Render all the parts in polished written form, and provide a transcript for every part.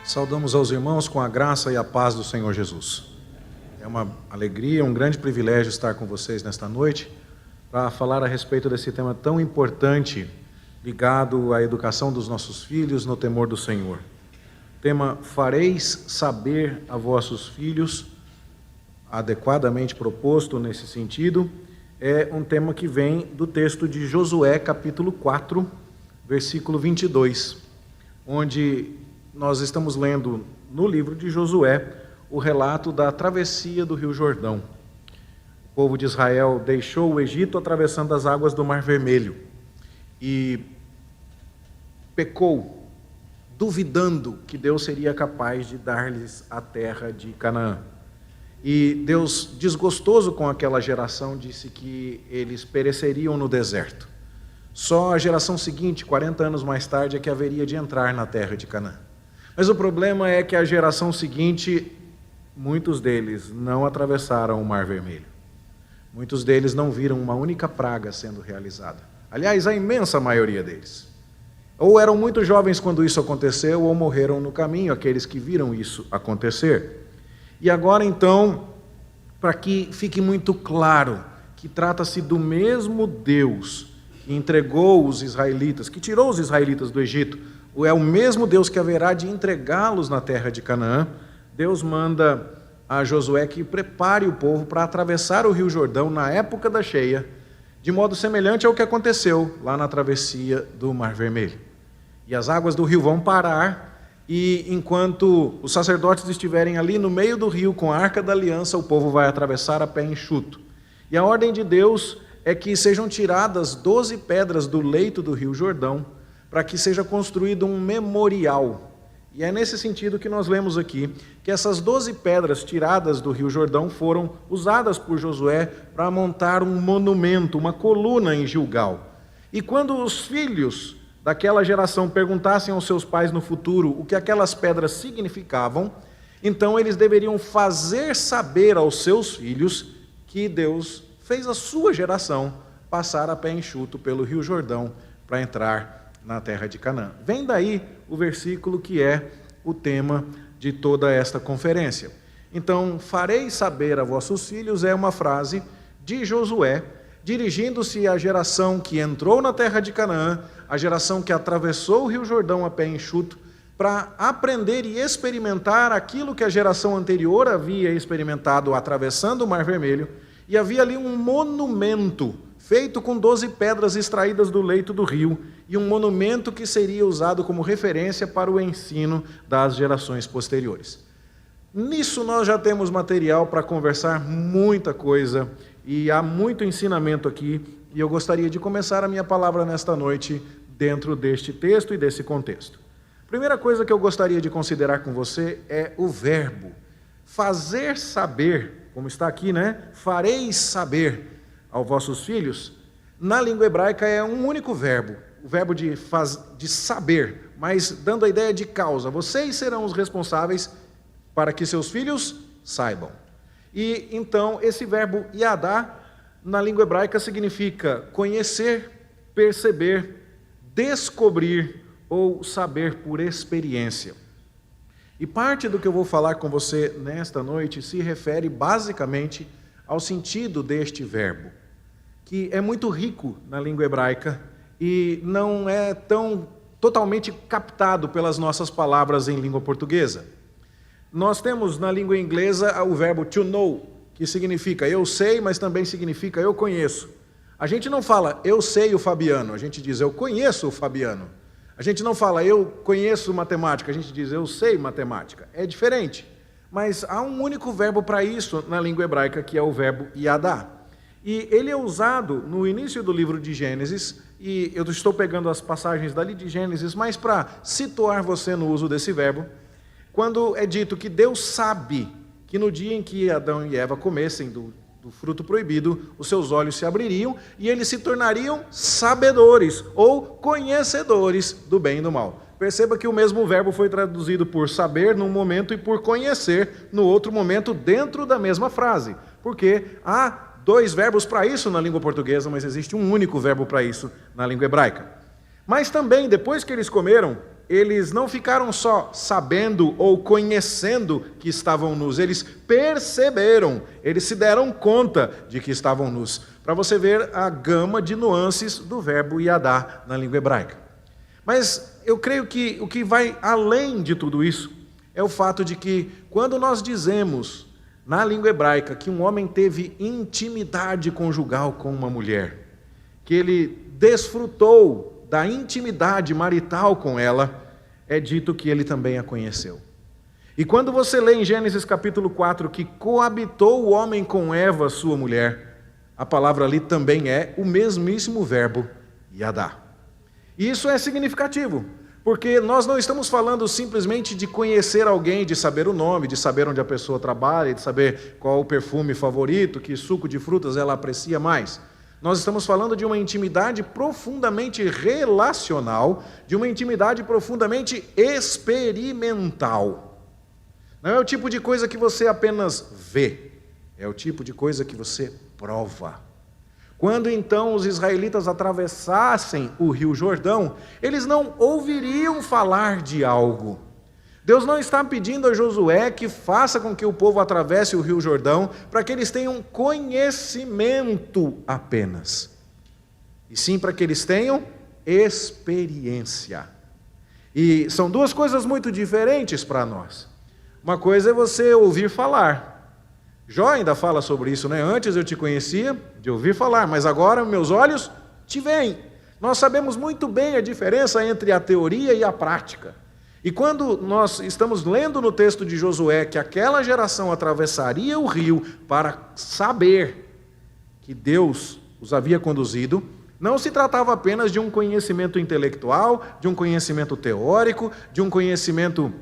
Saudamos aos irmãos com a graça e a paz do Senhor Jesus. É uma alegria, um grande privilégio estar com vocês nesta noite para falar a respeito desse tema tão importante ligado à educação dos nossos filhos no temor do Senhor. O tema fareis saber a vossos filhos, adequadamente proposto nesse sentido, é um tema que vem do texto de Josué, capítulo 4, versículo 22, onde nós estamos lendo no livro de Josué o relato da travessia do Rio Jordão. O povo de Israel deixou o Egito atravessando as águas do Mar Vermelho e pecou, duvidando que Deus seria capaz de dar-lhes a terra de Canaã. E Deus, desgostoso com aquela geração, disse que eles pereceriam no deserto. Só a geração seguinte, 40 anos mais tarde, é que haveria de entrar na terra de Canaã. Mas o problema é que a geração seguinte, muitos deles não atravessaram o Mar Vermelho. Muitos deles não viram uma única praga sendo realizada. Aliás, a imensa maioria deles. Ou eram muito jovens quando isso aconteceu, ou morreram no caminho, aqueles que viram isso acontecer. E agora, então, para que fique muito claro que trata-se do mesmo Deus que entregou os israelitas, que tirou os israelitas do Egito, é o mesmo Deus que haverá de entregá-los na terra de Canaã. Deus manda a Josué que prepare o povo para atravessar o Rio Jordão na época da cheia, de modo semelhante ao que aconteceu lá na travessia do Mar Vermelho. E as águas do rio vão parar, e enquanto os sacerdotes estiverem ali no meio do rio com a Arca da Aliança, o povo vai atravessar a pé enxuto. E a ordem de Deus é que sejam tiradas 12 pedras do leito do Rio Jordão, para que seja construído um memorial. E é nesse sentido que nós lemos aqui, que essas 12 pedras tiradas do Rio Jordão foram usadas por Josué para montar um monumento, uma coluna em Gilgal. E quando os filhos daquela geração perguntassem aos seus pais no futuro o que aquelas pedras significavam, então eles deveriam fazer saber aos seus filhos que Deus fez a sua geração passar a pé enxuto pelo Rio Jordão para entrar na terra de Canaã. Vem daí o versículo que é o tema de toda esta conferência. Então, fareis saber a vossos filhos é uma frase de Josué, dirigindo-se à geração que entrou na terra de Canaã, a geração que atravessou o Rio Jordão a pé enxuto, para aprender e experimentar aquilo que a geração anterior havia experimentado atravessando o Mar Vermelho, e havia ali um monumento feito com 12 pedras extraídas do leito do rio, e um monumento que seria usado como referência para o ensino das gerações posteriores. Nisso nós já temos material para conversar muita coisa, e há muito ensinamento aqui, e eu gostaria de começar a minha palavra nesta noite dentro deste texto e desse contexto. A primeira coisa que eu gostaria de considerar com você é o verbo. Fazer saber, como está aqui, né? Fareis saber aos vossos filhos, na língua hebraica é um único verbo, o verbo de saber, mas dando a ideia de causa. Vocês serão os responsáveis para que seus filhos saibam. E então esse verbo yadá, na língua hebraica, significa conhecer, perceber, descobrir ou saber por experiência. E parte do que eu vou falar com você nesta noite se refere basicamente ao sentido deste verbo, que é muito rico na língua hebraica e não é tão totalmente captado pelas nossas palavras em língua portuguesa. Nós temos na língua inglesa o verbo to know, que significa eu sei, mas também significa eu conheço. A gente não fala eu sei o Fabiano, a gente diz eu conheço o Fabiano. A gente não fala eu conheço matemática, a gente diz eu sei matemática. É diferente, mas há um único verbo para isso na língua hebraica, que é o verbo yadá. E ele é usado no início do livro de Gênesis, e eu estou pegando as passagens dali de Gênesis, mas para situar você no uso desse verbo, quando é dito que Deus sabe que no dia em que Adão e Eva comessem do fruto proibido, os seus olhos se abririam e eles se tornariam sabedores ou conhecedores do bem e do mal. Perceba que o mesmo verbo foi traduzido por saber num momento e por conhecer no outro momento dentro da mesma frase, porque há 2 verbos para isso na língua portuguesa, mas existe um único verbo para isso na língua hebraica. Mas também, depois que eles comeram, eles não ficaram só sabendo ou conhecendo que estavam nus, eles perceberam, eles se deram conta de que estavam nus. Para você ver a gama de nuances do verbo yadá na língua hebraica. Mas eu creio que o que vai além de tudo isso é o fato de que quando nós dizemos na língua hebraica que um homem teve intimidade conjugal com uma mulher, que ele desfrutou da intimidade marital com ela, é dito que ele também a conheceu. E quando você lê em Gênesis capítulo 4 que coabitou o homem com Eva, sua mulher, a palavra ali também é o mesmíssimo verbo yadá. E isso é significativo, porque nós não estamos falando simplesmente de conhecer alguém, de saber o nome, de saber onde a pessoa trabalha, de saber qual o perfume favorito, que suco de frutas ela aprecia mais. Nós estamos falando de uma intimidade profundamente relacional, de uma intimidade profundamente experimental. Não é o tipo de coisa que você apenas vê, é o tipo de coisa que você prova. Quando então os israelitas atravessassem o rio Jordão, eles não ouviriam falar de algo. Deus não está pedindo a Josué que faça com que o povo atravesse o rio Jordão para que eles tenham conhecimento apenas, e sim para que eles tenham experiência. E são duas coisas muito diferentes para nós. Uma coisa é você ouvir falar. Jó ainda fala sobre isso, né? Antes eu te conhecia de ouvir falar, mas agora meus olhos te veem. Nós sabemos muito bem a diferença entre a teoria e a prática. E quando nós estamos lendo no texto de Josué que aquela geração atravessaria o rio para saber que Deus os havia conduzido, não se tratava apenas de um conhecimento intelectual, de um conhecimento teórico, de um conhecimento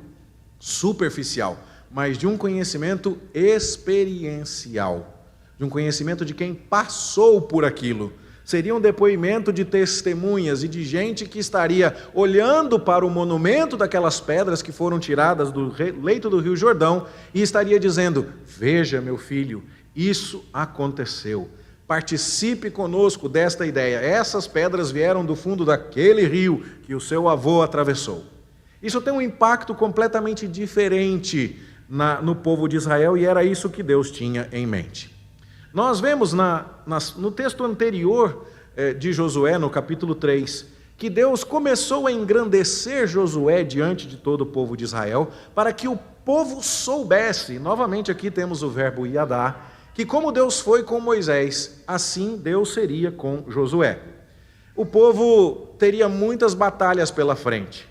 superficial, mas de um conhecimento experiencial, de um conhecimento de quem passou por aquilo. Seria um depoimento de testemunhas e de gente que estaria olhando para o monumento daquelas pedras que foram tiradas do leito do Rio Jordão e estaria dizendo: veja, meu filho, isso aconteceu. Participe conosco desta ideia. Essas pedras vieram do fundo daquele rio que o seu avô atravessou. Isso tem um impacto completamente diferente no povo de Israel e era isso que Deus tinha em mente. Nós vemos no texto anterior de Josué, no capítulo 3, que Deus começou a engrandecer Josué diante de todo o povo de Israel, para que o povo soubesse, novamente aqui temos o verbo yadá, que como Deus foi com Moisés, assim Deus seria com Josué. O povo teria muitas batalhas pela frente.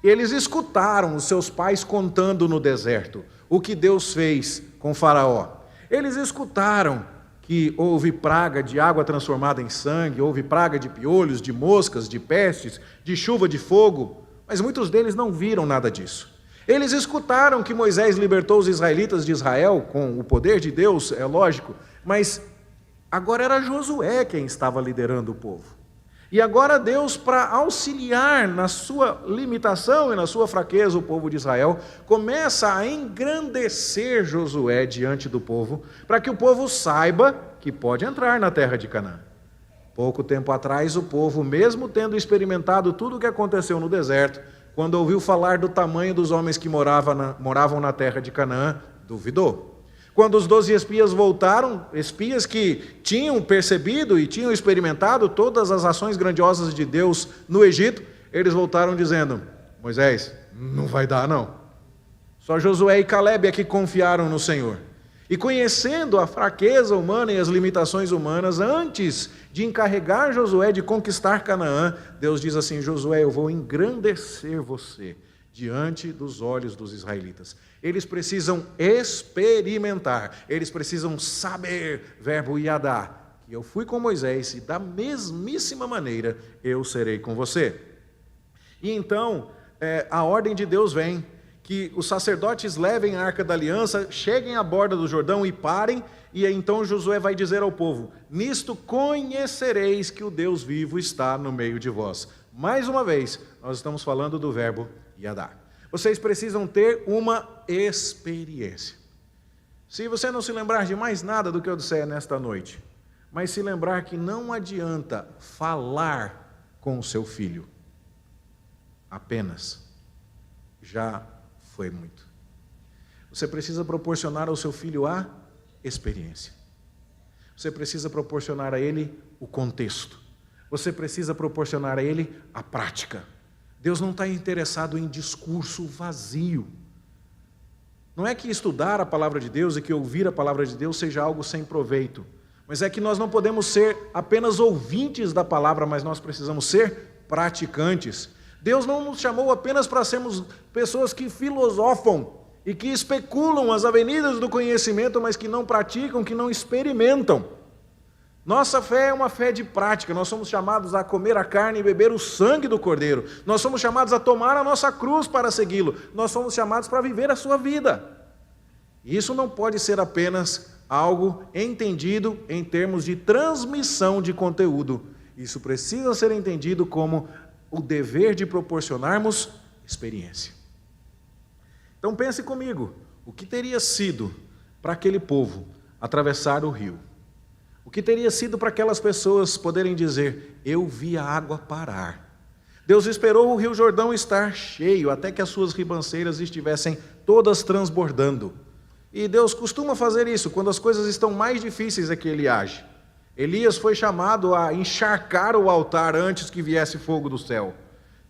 Eles escutaram os seus pais contando no deserto o que Deus fez com Faraó. Eles escutaram que houve praga de água transformada em sangue, houve praga de piolhos, de moscas, de pestes, de chuva de fogo, mas muitos deles não viram nada disso. Eles escutaram que Moisés libertou os israelitas de Israel com o poder de Deus, é lógico, mas agora era Josué quem estava liderando o povo. E agora Deus, para auxiliar na sua limitação e na sua fraqueza o povo de Israel, começa a engrandecer Josué diante do povo, para que o povo saiba que pode entrar na terra de Canaã. Pouco tempo atrás, o povo, mesmo tendo experimentado tudo o que aconteceu no deserto, quando ouviu falar do tamanho dos homens que moravam na terra de Canaã, duvidou. Quando os 12 espias voltaram, espias que tinham percebido e tinham experimentado todas as ações grandiosas de Deus no Egito, eles voltaram dizendo: Moisés, não vai dar não. Só Josué e Calebe é que confiaram no Senhor. E conhecendo a fraqueza humana e as limitações humanas, antes de encarregar Josué de conquistar Canaã, Deus diz assim: Josué, eu vou engrandecer você diante dos olhos dos israelitas. Eles precisam experimentar, eles precisam saber, verbo yadá, que eu fui com Moisés e da mesmíssima maneira eu serei com você. E então, a ordem de Deus vem, que os sacerdotes levem a Arca da Aliança, cheguem à borda do Jordão e parem, e então Josué vai dizer ao povo: nisto conhecereis que o Deus vivo está no meio de vós. Mais uma vez, nós estamos falando do verbo yadá. Vocês precisam ter uma experiência. Se você não se lembrar de mais nada do que eu disser nesta noite, mas se lembrar que não adianta falar com o seu filho. apenas já foi muito. Você precisa proporcionar ao seu filho a experiência. Você precisa proporcionar a ele o contexto. Você precisa proporcionar a ele a prática. Deus não está interessado em discurso vazio. Não é que estudar a palavra de Deus e que ouvir a palavra de Deus seja algo sem proveito, mas é que nós não podemos ser apenas ouvintes da palavra, mas nós precisamos ser praticantes. Deus não nos chamou apenas para sermos pessoas que filosofam e que especulam as avenidas do conhecimento, mas que não praticam, que não experimentam. Nossa fé é uma fé de prática. Nós somos chamados a comer a carne e beber o sangue do Cordeiro. Nós somos chamados a tomar a nossa cruz para segui-lo. Nós somos chamados para viver a sua vida. E isso não pode ser apenas algo entendido em termos de transmissão de conteúdo. Isso precisa ser entendido como o dever de proporcionarmos experiência. Então pense comigo, o que teria sido para aquele povo atravessar o rio? O que teria sido para aquelas pessoas poderem dizer, eu vi a água parar? Deus esperou o rio Jordão estar cheio, até que as suas ribanceiras estivessem todas transbordando. E Deus costuma fazer isso, quando as coisas estão mais difíceis é que Ele age. Elias foi chamado a encharcar o altar antes que viesse fogo do céu.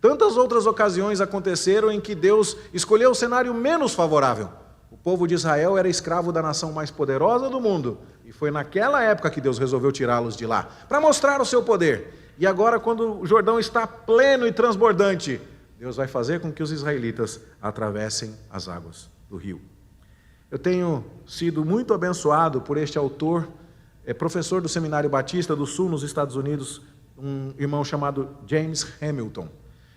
Tantas outras ocasiões aconteceram em que Deus escolheu o cenário menos favorável. O povo de Israel era escravo da nação mais poderosa do mundo, e foi naquela época que Deus resolveu tirá-los de lá, para mostrar o seu poder. E agora, quando o Jordão está pleno e transbordante, Deus vai fazer com que os israelitas atravessem as águas do rio. Eu tenho sido muito abençoado por este autor, professor do Seminário Batista do Sul, nos Estados Unidos, um irmão chamado James Hamilton.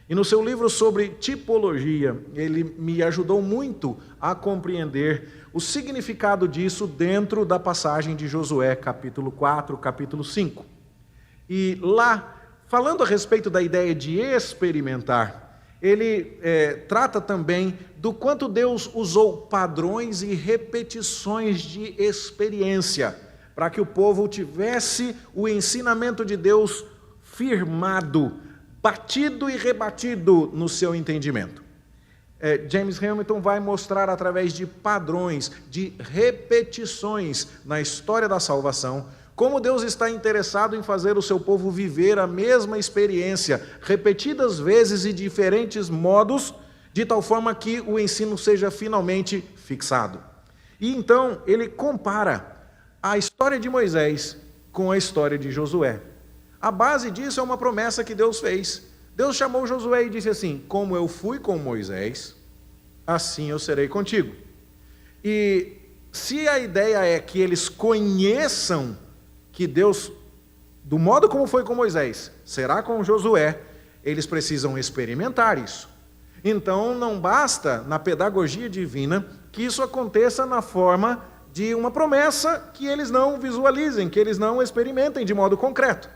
E no seu livro sobre tipologia, ele me ajudou muito a compreender o significado disso dentro da passagem de Josué, capítulo 4, capítulo 5. E lá, falando a respeito da ideia de experimentar, ele trata também do quanto Deus usou padrões e repetições de experiência, para que o povo tivesse o ensinamento de Deus firmado, batido e rebatido no seu entendimento. James Hamilton vai mostrar através de padrões, de repetições na história da salvação, como Deus está interessado em fazer o seu povo viver a mesma experiência, repetidas vezes e diferentes modos, de tal forma que o ensino seja finalmente fixado. E então ele compara a história de Moisés com a história de Josué. A base disso é uma promessa que Deus fez. Deus chamou Josué e disse assim, como eu fui com Moisés, assim eu serei contigo. E se a ideia é que eles conheçam que Deus, do modo como foi com Moisés, será com Josué, eles precisam experimentar isso. Então não basta, na pedagogia divina, que isso aconteça na forma de uma promessa que eles não visualizem, que eles não experimentem de modo concreto.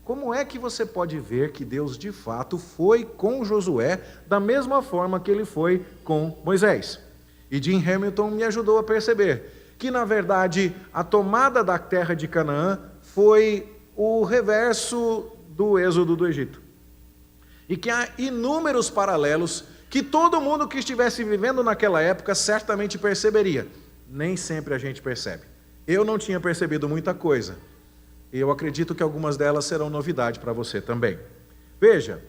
Como é que você pode ver que Deus de fato foi com Josué da mesma forma que ele foi com Moisés? E Jim Hamilton me ajudou a perceber que, na verdade, a tomada da terra de Canaã foi o reverso do êxodo do Egito. E que há inúmeros paralelos que todo mundo que estivesse vivendo naquela época certamente perceberia. Nem sempre a gente percebe. Eu não tinha percebido muita coisa. E eu acredito que algumas delas serão novidade para você também. Veja,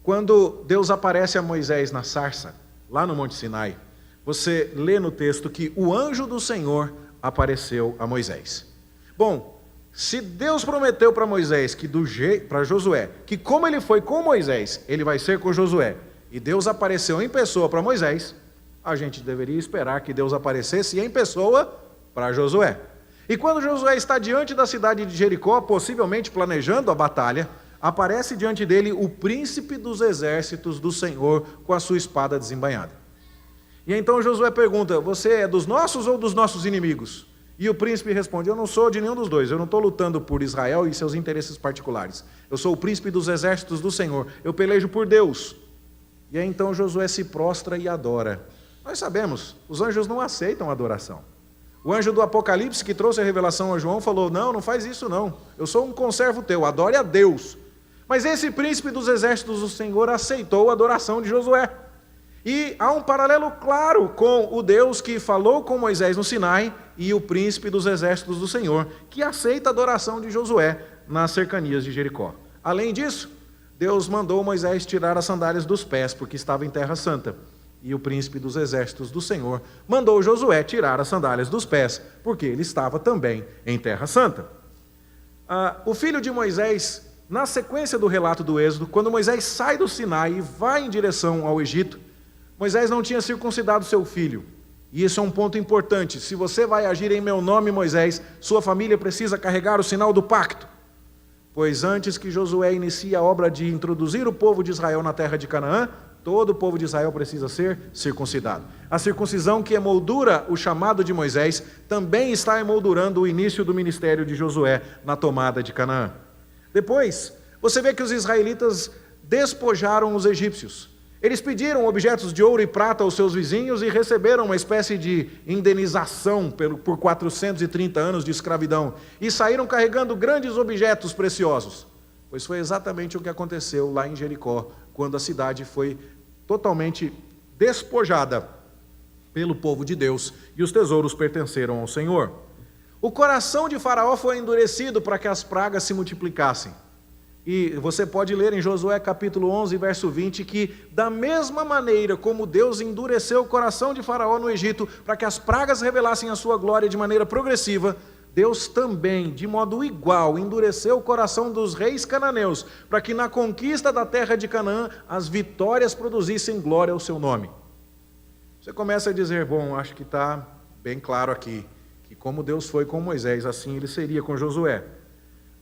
quando Deus aparece a Moisés na sarça, lá no Monte Sinai, você lê no texto que o anjo do Senhor apareceu a Moisés. Bom, se Deus prometeu para Moisés, para Josué, que como ele foi com Moisés, ele vai ser com Josué, e Deus apareceu em pessoa para Moisés, a gente deveria esperar que Deus aparecesse em pessoa para Josué. E quando Josué está diante da cidade de Jericó, possivelmente planejando a batalha, aparece diante dele o príncipe dos exércitos do Senhor com a sua espada desembainhada. E então Josué pergunta, você é dos nossos ou dos nossos inimigos? E o príncipe responde, eu não sou de nenhum dos dois, eu não estou lutando por Israel e seus interesses particulares. Eu sou o príncipe dos exércitos do Senhor, eu pelejo por Deus. E aí então Josué se prostra e adora. Nós sabemos, os anjos não aceitam adoração. O anjo do Apocalipse que trouxe a revelação a João falou, não faz isso não, eu sou um conservo teu, adore a Deus. Mas esse príncipe dos exércitos do Senhor aceitou a adoração de Josué. E há um paralelo claro com o Deus que falou com Moisés no Sinai e o príncipe dos exércitos do Senhor, que aceita a adoração de Josué nas cercanias de Jericó. Além disso, Deus mandou Moisés tirar as sandálias dos pés, porque estava em terra santa. E o príncipe dos exércitos do Senhor mandou Josué tirar as sandálias dos pés, porque ele estava também em terra santa. O filho de Moisés, na sequência do relato do Êxodo, quando Moisés sai do Sinai e vai em direção ao Egito, Moisés não tinha circuncidado seu filho. E isso é um ponto importante. Se você vai agir em meu nome, Moisés, sua família precisa carregar o sinal do pacto. Pois antes que Josué inicie a obra de introduzir o povo de Israel na terra de Canaã, todo o povo de Israel precisa ser circuncidado. A circuncisão que emoldura o chamado de Moisés também está emoldurando o início do ministério de Josué na tomada de Canaã. Depois, você vê que os israelitas despojaram os egípcios. Eles pediram objetos de ouro e prata aos seus vizinhos e receberam uma espécie de indenização por 430 anos de escravidão. E saíram carregando grandes objetos preciosos. Pois foi exatamente o que aconteceu lá em Jericó, quando a cidade foi totalmente despojada pelo povo de Deus e os tesouros pertenceram ao Senhor. O coração de Faraó foi endurecido para que as pragas se multiplicassem. E você pode ler em Josué capítulo 11, verso 20, que da mesma maneira como Deus endureceu o coração de Faraó no Egito, para que as pragas revelassem a sua glória de maneira progressiva, Deus também, de modo igual, endureceu o coração dos reis cananeus, para que na conquista da terra de Canaã, as vitórias produzissem glória ao seu nome. Você começa a dizer, bom, acho que está bem claro aqui, que como Deus foi com Moisés, assim ele seria com Josué.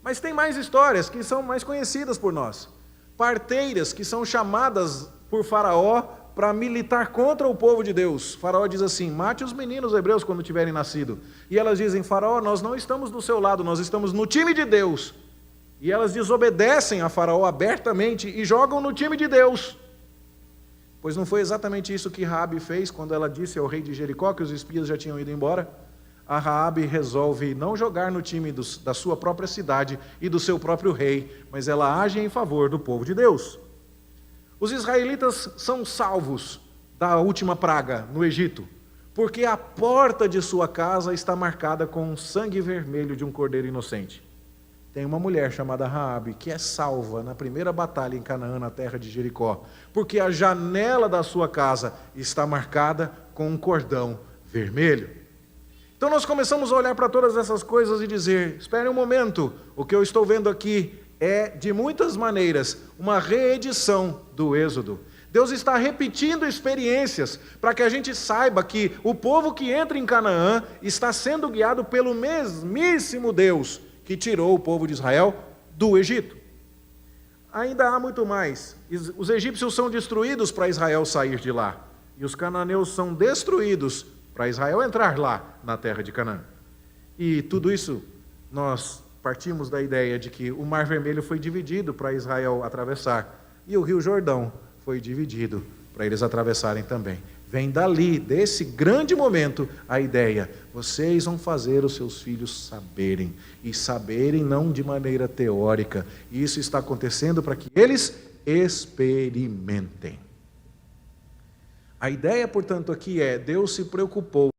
Mas tem mais histórias que são mais conhecidas por nós. Parteiras que são chamadas por Faraó para militar contra o povo de Deus. Faraó diz assim, mate os meninos hebreus quando tiverem nascido. E elas dizem, Faraó, nós não estamos do seu lado, nós estamos no time de Deus. E elas desobedecem a Faraó abertamente e jogam no time de Deus. Pois não foi exatamente isso que Raabe fez quando ela disse ao rei de Jericó que os espias já tinham ido embora? A Raabe resolve não jogar no time da sua própria cidade e do seu próprio rei, mas ela age em favor do povo de Deus. Os israelitas são salvos da última praga no Egito, porque a porta de sua casa está marcada com sangue vermelho de um cordeiro inocente. Tem uma mulher chamada Raabe que é salva na primeira batalha em Canaã, na terra de Jericó, porque a janela da sua casa está marcada com um cordão vermelho. Então nós começamos a olhar para todas essas coisas e dizer, espere um momento, o que eu estou vendo aqui é, de muitas maneiras, uma reedição do Êxodo. Deus está repetindo experiências para que a gente saiba que o povo que entra em Canaã está sendo guiado pelo mesmíssimo Deus que tirou o povo de Israel do Egito. Ainda há muito mais. Os egípcios são destruídos para Israel sair de lá, e os cananeus são destruídos para Israel entrar lá na terra de Canaã. E tudo isso, nós partimos da ideia de que o Mar Vermelho foi dividido para Israel atravessar, e o Rio Jordão foi dividido para eles atravessarem também. Vem dali, desse grande momento, a ideia, vocês vão fazer os seus filhos saberem, e saberem não de maneira teórica, e isso está acontecendo para que eles experimentem. A ideia, portanto, aqui é, Deus se preocupou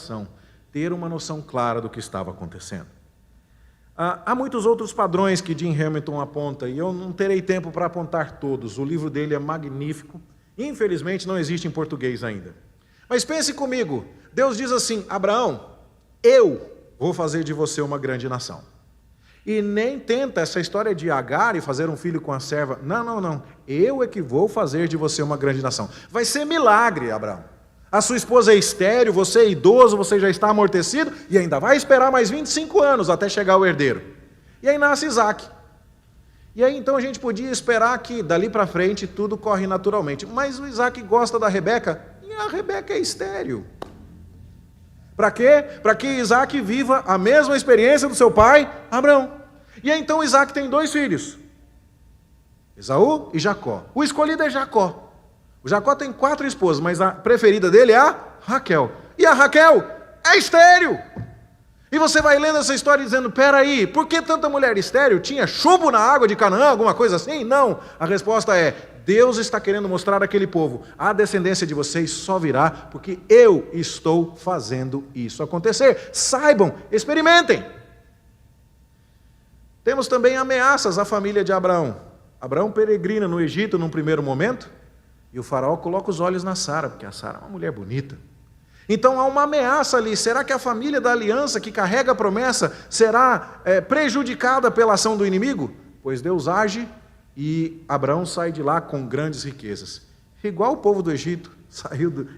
com ter uma noção clara do que estava acontecendo. Há muitos outros padrões que Jim Hamilton aponta, e eu não terei tempo para apontar todos, o livro dele é magnífico, infelizmente não existe em português ainda. Mas pense comigo, Deus diz assim, Abraão, eu vou fazer de você uma grande nação. E nem tenta essa história de Agar e fazer um filho com a serva. Não. Eu é que vou fazer de você uma grande nação. Vai ser milagre, Abraão. A sua esposa é estéril, você é idoso, você já está amortecido e ainda vai esperar mais 25 anos até chegar o herdeiro. E aí nasce Isaac. E aí então a gente podia esperar que dali para frente tudo corre naturalmente. Mas o Isaac gosta da Rebeca e a Rebeca é estéril. Para quê? Para que Isaac viva a mesma experiência do seu pai, Abraão. E aí então Isaac tem 2 filhos, Esaú e Jacó. O escolhido é Jacó. O Jacó tem 4 esposas, mas a preferida dele é a Raquel. E a Raquel é estéril. E você vai lendo essa história dizendo, peraí, por que tanta mulher estéril? Tinha chumbo na água de Canaã, alguma coisa assim? Não, a resposta é, Deus está querendo mostrar àquele povo, a descendência de vocês só virá porque eu estou fazendo isso acontecer. Saibam, experimentem. Temos também ameaças à família de Abraão. Abraão peregrina no Egito num primeiro momento, e o faraó coloca os olhos na Sara, porque a Sara é uma mulher bonita. Então há uma ameaça ali, será que a família da aliança que carrega a promessa será prejudicada pela ação do inimigo? Pois Deus age e Abraão sai de lá com grandes riquezas. Igual o povo do Egito,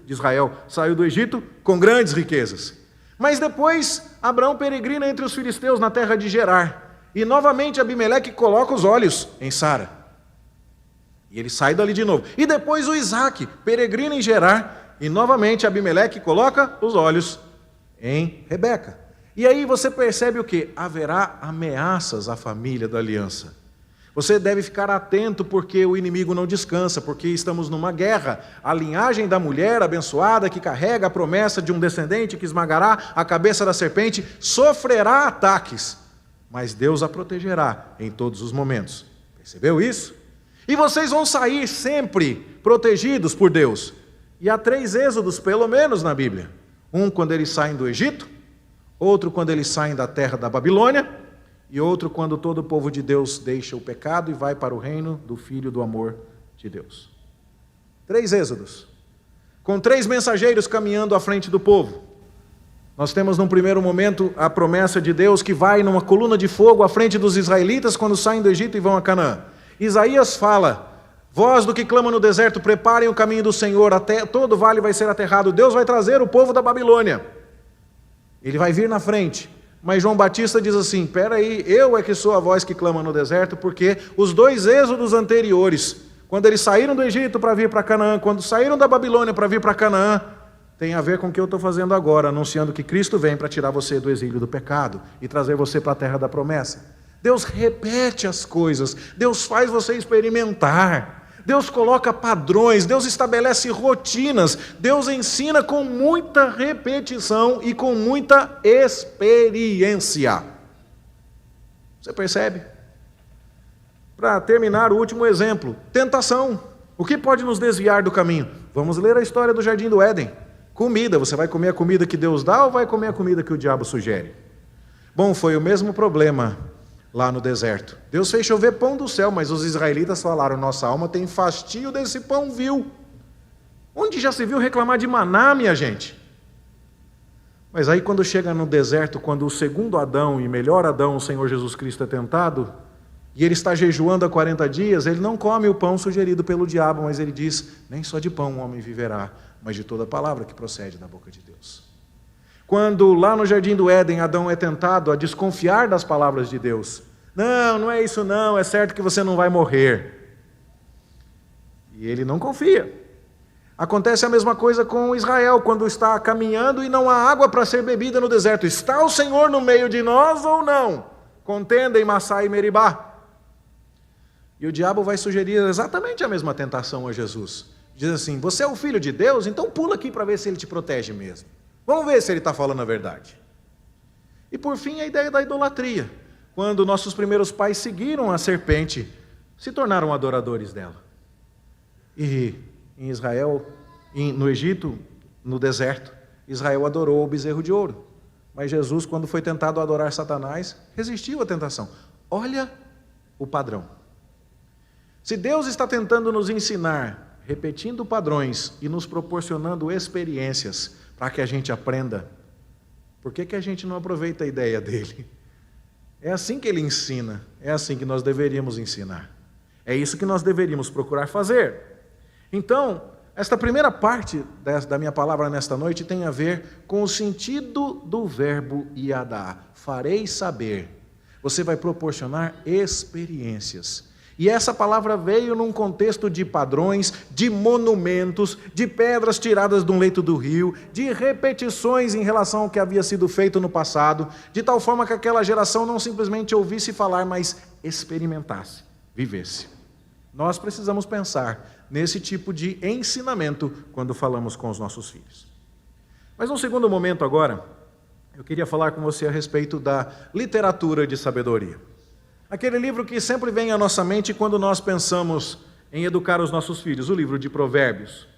de Israel, saiu do Egito com grandes riquezas. Mas depois Abraão peregrina entre os filisteus na terra de Gerar. E novamente Abimeleque coloca os olhos em Sara. E ele sai dali de novo. E depois o Isaac peregrina em Gerar. E novamente Abimeleque coloca os olhos em Rebeca. E aí você percebe o quê? Haverá ameaças à família da aliança. Você deve ficar atento porque o inimigo não descansa, porque estamos numa guerra. A linhagem da mulher abençoada que carrega a promessa de um descendente que esmagará a cabeça da serpente sofrerá ataques, mas Deus a protegerá em todos os momentos. Percebeu isso? E vocês vão sair sempre protegidos por Deus. E há 3 êxodos, pelo menos, na Bíblia. Um quando eles saem do Egito, outro quando eles saem da terra da Babilônia, e outro quando todo o povo de Deus deixa o pecado e vai para o reino do Filho do amor de Deus. 3 êxodos, com 3 mensageiros caminhando à frente do povo. Nós temos num primeiro momento a promessa de Deus que vai numa coluna de fogo à frente dos israelitas quando saem do Egito e vão a Canaã. Isaías fala, vós do que clama no deserto, preparem o caminho do Senhor, até todo vale vai ser aterrado. Deus vai trazer o povo da Babilônia. Ele vai vir na frente. Mas João Batista diz assim, peraí, eu é que sou a voz que clama no deserto, porque os 2 êxodos anteriores, quando eles saíram do Egito para vir para Canaã, quando saíram da Babilônia para vir para Canaã, tem a ver com o que eu estou fazendo agora, anunciando que Cristo vem para tirar você do exílio do pecado e trazer você para a terra da promessa. Deus repete as coisas, Deus faz você experimentar. Deus coloca padrões, Deus estabelece rotinas, Deus ensina com muita repetição e com muita experiência. Você percebe? Para terminar, o último exemplo, tentação. O que pode nos desviar do caminho? Vamos ler a história do Jardim do Éden. Comida, você vai comer a comida que Deus dá ou vai comer a comida que o diabo sugere? Bom, foi o mesmo problema lá no deserto. Deus fez chover pão do céu, mas os israelitas falaram, nossa alma tem fastio desse pão vil. Onde já se viu reclamar de maná, minha gente? Mas aí quando chega no deserto, quando o segundo Adão e melhor Adão, o Senhor Jesus Cristo é tentado, e ele está jejuando há 40 dias, ele não come o pão sugerido pelo diabo, mas ele diz, nem só de pão o homem viverá, mas de toda palavra que procede da boca de Deus. Quando lá no Jardim do Éden, Adão é tentado a desconfiar das palavras de Deus. Não é isso não, é certo que você não vai morrer. E ele não confia. Acontece a mesma coisa com Israel, quando está caminhando e não há água para ser bebida no deserto. Está o Senhor no meio de nós ou não? Contenda em Massá e Meribá. E o diabo vai sugerir exatamente a mesma tentação a Jesus. Diz assim, você é o filho de Deus, então pula aqui para ver se ele te protege mesmo. Vamos ver se ele está falando a verdade. E por fim a ideia da idolatria. Quando nossos primeiros pais seguiram a serpente, se tornaram adoradores dela. E em Israel, no Egito, no deserto, Israel adorou o bezerro de ouro. Mas Jesus, quando foi tentado a adorar Satanás, resistiu à tentação. Olha o padrão. Se Deus está tentando nos ensinar, repetindo padrões e nos proporcionando experiências para que a gente aprenda, por que a gente não aproveita a ideia dele? É assim que ele ensina, é assim que nós deveríamos ensinar. É isso que nós deveríamos procurar fazer. Então, esta primeira parte da minha palavra nesta noite tem a ver com o sentido do verbo iadá. Farei saber. Você vai proporcionar experiências. E essa palavra veio num contexto de padrões, de monumentos, de pedras tiradas de um leito do rio, de repetições em relação ao que havia sido feito no passado, de tal forma que aquela geração não simplesmente ouvisse falar, mas experimentasse, vivesse. Nós precisamos pensar nesse tipo de ensinamento quando falamos com os nossos filhos. Mas num segundo momento agora, eu queria falar com você a respeito da literatura de sabedoria. Aquele livro que sempre vem à nossa mente quando nós pensamos em educar os nossos filhos, o livro de Provérbios.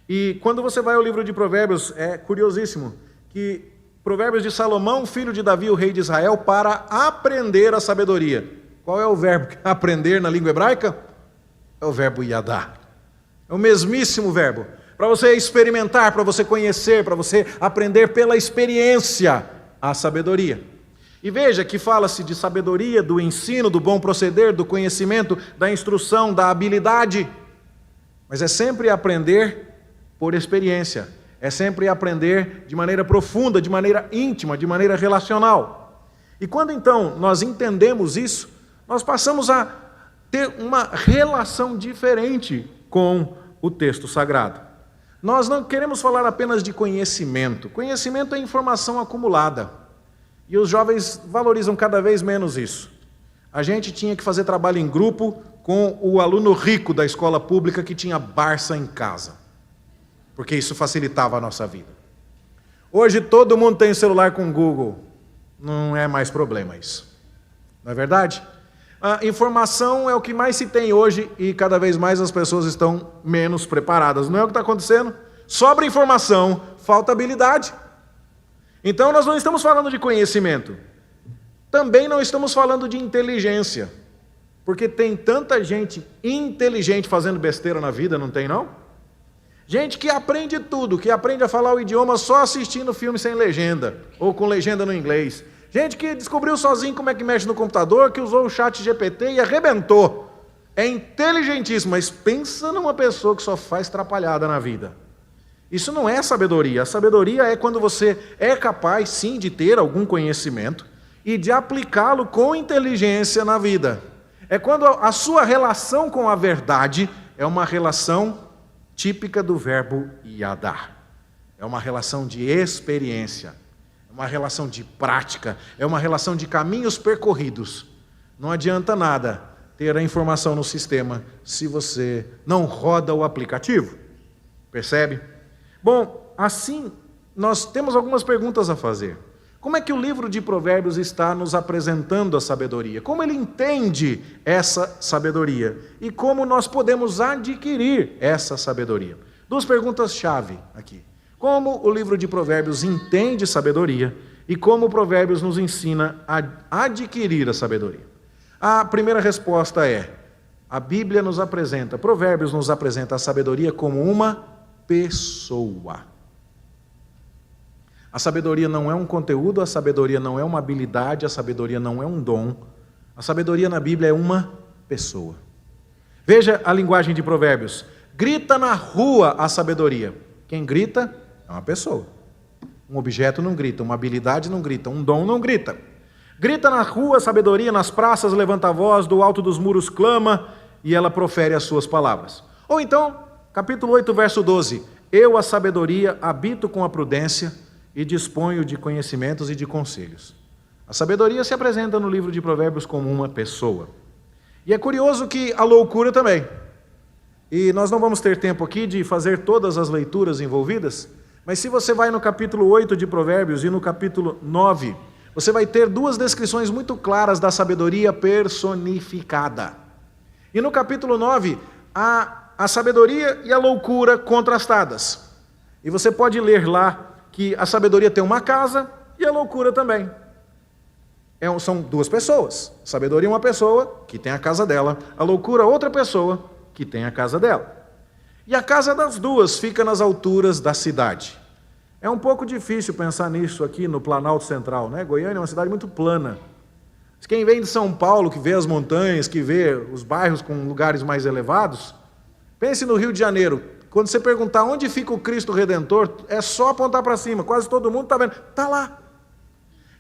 E quando você vai ao livro de Provérbios, é curiosíssimo que Provérbios de Salomão, filho de Davi, o rei de Israel, para aprender a sabedoria. Qual é o verbo aprender na língua hebraica? É o verbo yadá. É o mesmíssimo verbo. Para você experimentar, para você conhecer, para você aprender pela experiência a sabedoria. E veja que fala-se de sabedoria, do ensino, do bom proceder, do conhecimento, da instrução, da habilidade. Mas é sempre aprender por experiência. É sempre aprender de maneira profunda, de maneira íntima, de maneira relacional. E quando então nós entendemos isso, nós passamos a ter uma relação diferente com o texto sagrado. Nós não queremos falar apenas de conhecimento. Conhecimento é informação acumulada. E os jovens valorizam cada vez menos isso. A gente tinha que fazer trabalho em grupo com o aluno rico da escola pública que tinha Barça em casa, porque isso facilitava a nossa vida. Hoje todo mundo tem celular com Google. Não é mais problema isso. Não é verdade? A informação é o que mais se tem hoje e cada vez mais as pessoas estão menos preparadas. Não é o que está acontecendo? Sobra informação, falta habilidade. Então nós não estamos falando de conhecimento. Também não estamos falando de inteligência. Porque tem tanta gente inteligente fazendo besteira na vida, não tem não? Gente que aprende tudo, que aprende a falar o idioma só assistindo filme sem legenda, ou com legenda no inglês. Gente que descobriu sozinho como é que mexe no computador, que usou o chat GPT e arrebentou. É inteligentíssimo, mas pensa numa pessoa que só faz atrapalhada na vida. Isso não é sabedoria. A sabedoria é quando você é capaz, sim, de ter algum conhecimento e de aplicá-lo com inteligência na vida. É quando a sua relação com a verdade é uma relação típica do verbo yadá. É uma relação de experiência, é uma relação de prática, é uma relação de caminhos percorridos. Não adianta nada ter a informação no sistema se você não roda o aplicativo. Percebe? Bom, assim, nós temos algumas perguntas a fazer. Como é que o livro de Provérbios está nos apresentando a sabedoria? Como ele entende essa sabedoria? E como nós podemos adquirir essa sabedoria? Duas perguntas-chave aqui. Como o livro de Provérbios entende sabedoria e como o Provérbios nos ensina a adquirir a sabedoria? A primeira resposta é: a Bíblia nos apresenta, Provérbios nos apresenta a sabedoria como uma pessoa. A sabedoria não é um conteúdo, a sabedoria não é uma habilidade, a sabedoria não é um dom. A sabedoria na Bíblia é uma pessoa. Veja a linguagem de Provérbios. Grita na rua a sabedoria. Quem grita é uma pessoa. Um objeto não grita, uma habilidade não grita, um dom não grita. Grita na rua a sabedoria, nas praças levanta a voz, do alto dos muros clama e ela profere as suas palavras. Ou então, capítulo 8, verso 12. Eu, a sabedoria, habito com a prudência e disponho de conhecimentos e de conselhos. A sabedoria se apresenta no livro de Provérbios como uma pessoa. E é curioso que a loucura também. E nós não vamos ter tempo aqui de fazer todas as leituras envolvidas, mas se você vai no capítulo 8 de Provérbios e no capítulo 9, você vai ter duas descrições muito claras da sabedoria personificada. E no capítulo 9, a sabedoria e a loucura contrastadas. E você pode ler lá que a sabedoria tem uma casa e a loucura também. São duas pessoas. A sabedoria é uma pessoa que tem a casa dela, a loucura outra pessoa que tem a casa dela. E a casa das duas fica nas alturas da cidade. É um pouco difícil pensar nisso aqui no Planalto Central, né? Goiânia é uma cidade muito plana. Quem vem de São Paulo, que vê as montanhas, que vê os bairros com lugares mais elevados, pense no Rio de Janeiro. Quando você perguntar onde fica o Cristo Redentor, é só apontar para cima, quase todo mundo está vendo, está lá.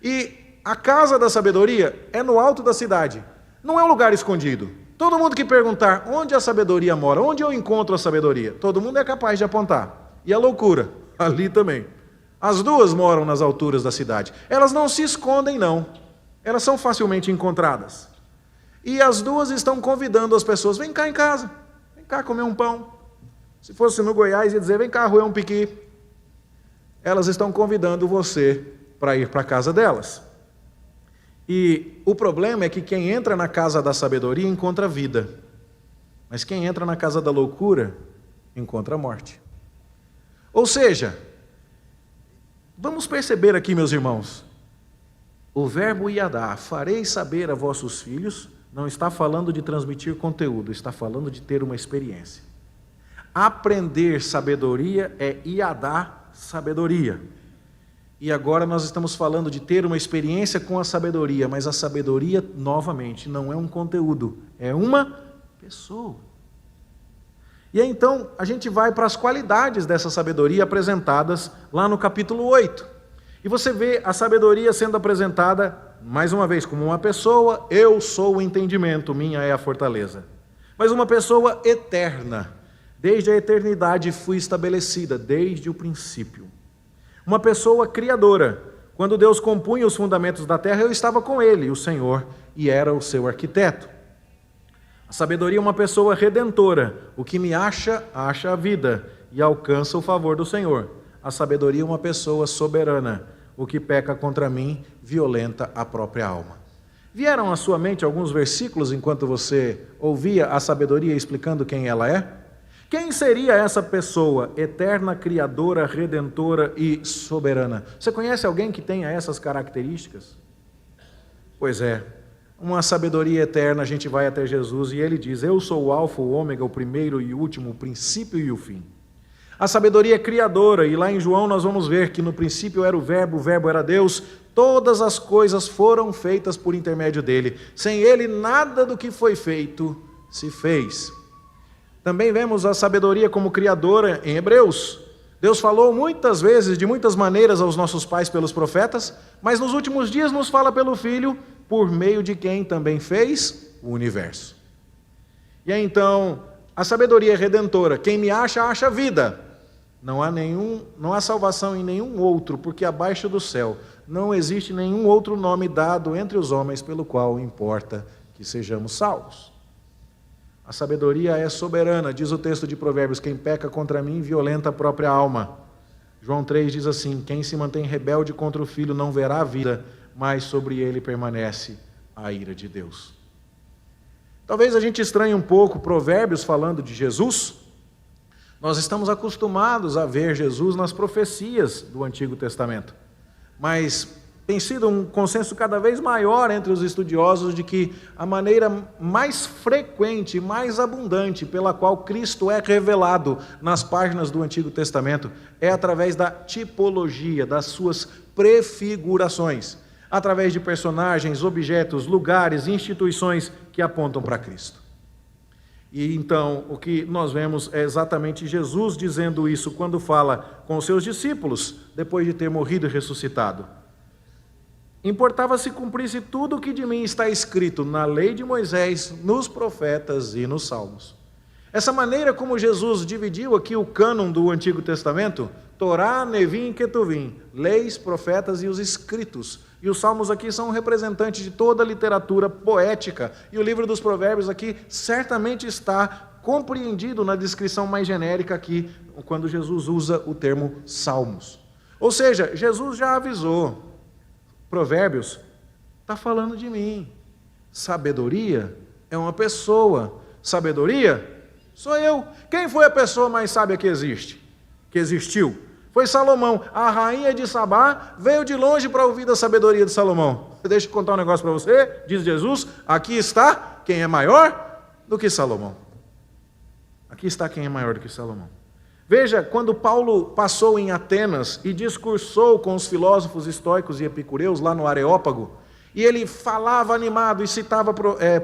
E a casa da sabedoria é no alto da cidade, não é um lugar escondido. Todo mundo que perguntar onde a sabedoria mora, onde eu encontro a sabedoria, todo mundo é capaz de apontar. E a loucura, ali também. As duas moram nas alturas da cidade. Elas não se escondem, não. Elas são facilmente encontradas. E as duas estão convidando as pessoas, vem cá em casa, vem cá comer um pão. Se fosse no Goiás, ia dizer, vem cá roer um piqui. Elas estão convidando você para ir para a casa delas. E o problema é que quem entra na casa da sabedoria encontra vida, mas quem entra na casa da loucura encontra a morte. Ou seja, vamos perceber aqui, meus irmãos, o verbo iadá, farei saber a vossos filhos, não está falando de transmitir conteúdo, está falando de ter uma experiência. Aprender sabedoria é iadá, sabedoria. E agora nós estamos falando de ter uma experiência com a sabedoria, mas a sabedoria, novamente, não é um conteúdo, é uma pessoa. E aí, então, a gente vai para as qualidades dessa sabedoria apresentadas lá no capítulo 8. E você vê a sabedoria sendo apresentada, mais uma vez, como uma pessoa, eu sou o entendimento, minha é a fortaleza. Mas uma pessoa eterna, desde a eternidade fui estabelecida, desde o princípio. Uma pessoa criadora, quando Deus compunha os fundamentos da terra, eu estava com ele, o Senhor, e era o seu arquiteto. A sabedoria é uma pessoa redentora, o que me acha, acha a vida, e alcança o favor do Senhor. A sabedoria é uma pessoa soberana, o que peca contra mim, violenta a própria alma. Vieram à sua mente alguns versículos enquanto você ouvia a sabedoria explicando quem ela é? Quem seria essa pessoa, eterna, criadora, redentora e soberana? Você conhece alguém que tenha essas características? Pois é, uma sabedoria eterna, a gente vai até Jesus e ele diz, eu sou o alfa, o ômega, o primeiro e o último, o princípio e o fim. A sabedoria é criadora, e lá em João nós vamos ver que no princípio era o verbo era Deus, todas as coisas foram feitas por intermédio dele. Sem ele, nada do que foi feito se fez. Também vemos a sabedoria como criadora em Hebreus. Deus falou muitas vezes, de muitas maneiras, aos nossos pais pelos profetas, mas nos últimos dias nos fala pelo Filho, por meio de quem também fez o universo. E aí então, a sabedoria é redentora, quem me acha, acha vida. Não há salvação em nenhum outro, porque abaixo do céu não existe nenhum outro nome dado entre os homens pelo qual importa que sejamos salvos. A sabedoria é soberana, diz o texto de Provérbios, quem peca contra mim violenta a própria alma. João 3 diz assim, quem se mantém rebelde contra o Filho não verá a vida, mas sobre ele permanece a ira de Deus. Talvez a gente estranhe um pouco Provérbios falando de Jesus. Nós estamos acostumados a ver Jesus nas profecias do Antigo Testamento, mas tem sido um consenso cada vez maior entre os estudiosos de que a maneira mais frequente, mais abundante pela qual Cristo é revelado nas páginas do Antigo Testamento é através da tipologia, das suas prefigurações, através de personagens, objetos, lugares, instituições que apontam para Cristo. E então, o que nós vemos é exatamente Jesus dizendo isso quando fala com os seus discípulos, depois de ter morrido e ressuscitado. Importava se cumprisse tudo o que de mim está escrito na lei de Moisés, nos profetas e nos salmos. Essa maneira como Jesus dividiu aqui o cânon do Antigo Testamento, Torá, Nevim e Ketuvim, leis, profetas e os escritos. E os salmos aqui são representantes de toda a literatura poética. E o livro dos Provérbios aqui certamente está compreendido na descrição mais genérica aqui, quando Jesus usa o termo salmos. Ou seja, Jesus já avisou. Provérbios está falando de mim. Sabedoria é uma pessoa. Sabedoria sou eu. Quem foi a pessoa mais sábia que existiu? Foi Salomão. A rainha de Sabá veio de longe para ouvir da sabedoria de Salomão. Deixa eu contar um negócio para você, diz Jesus, aqui está quem é maior do que Salomão. Aqui está quem é maior do que Salomão. Veja, quando Paulo passou em Atenas e discursou com os filósofos estoicos e epicureus lá no Areópago, e ele falava animado e citava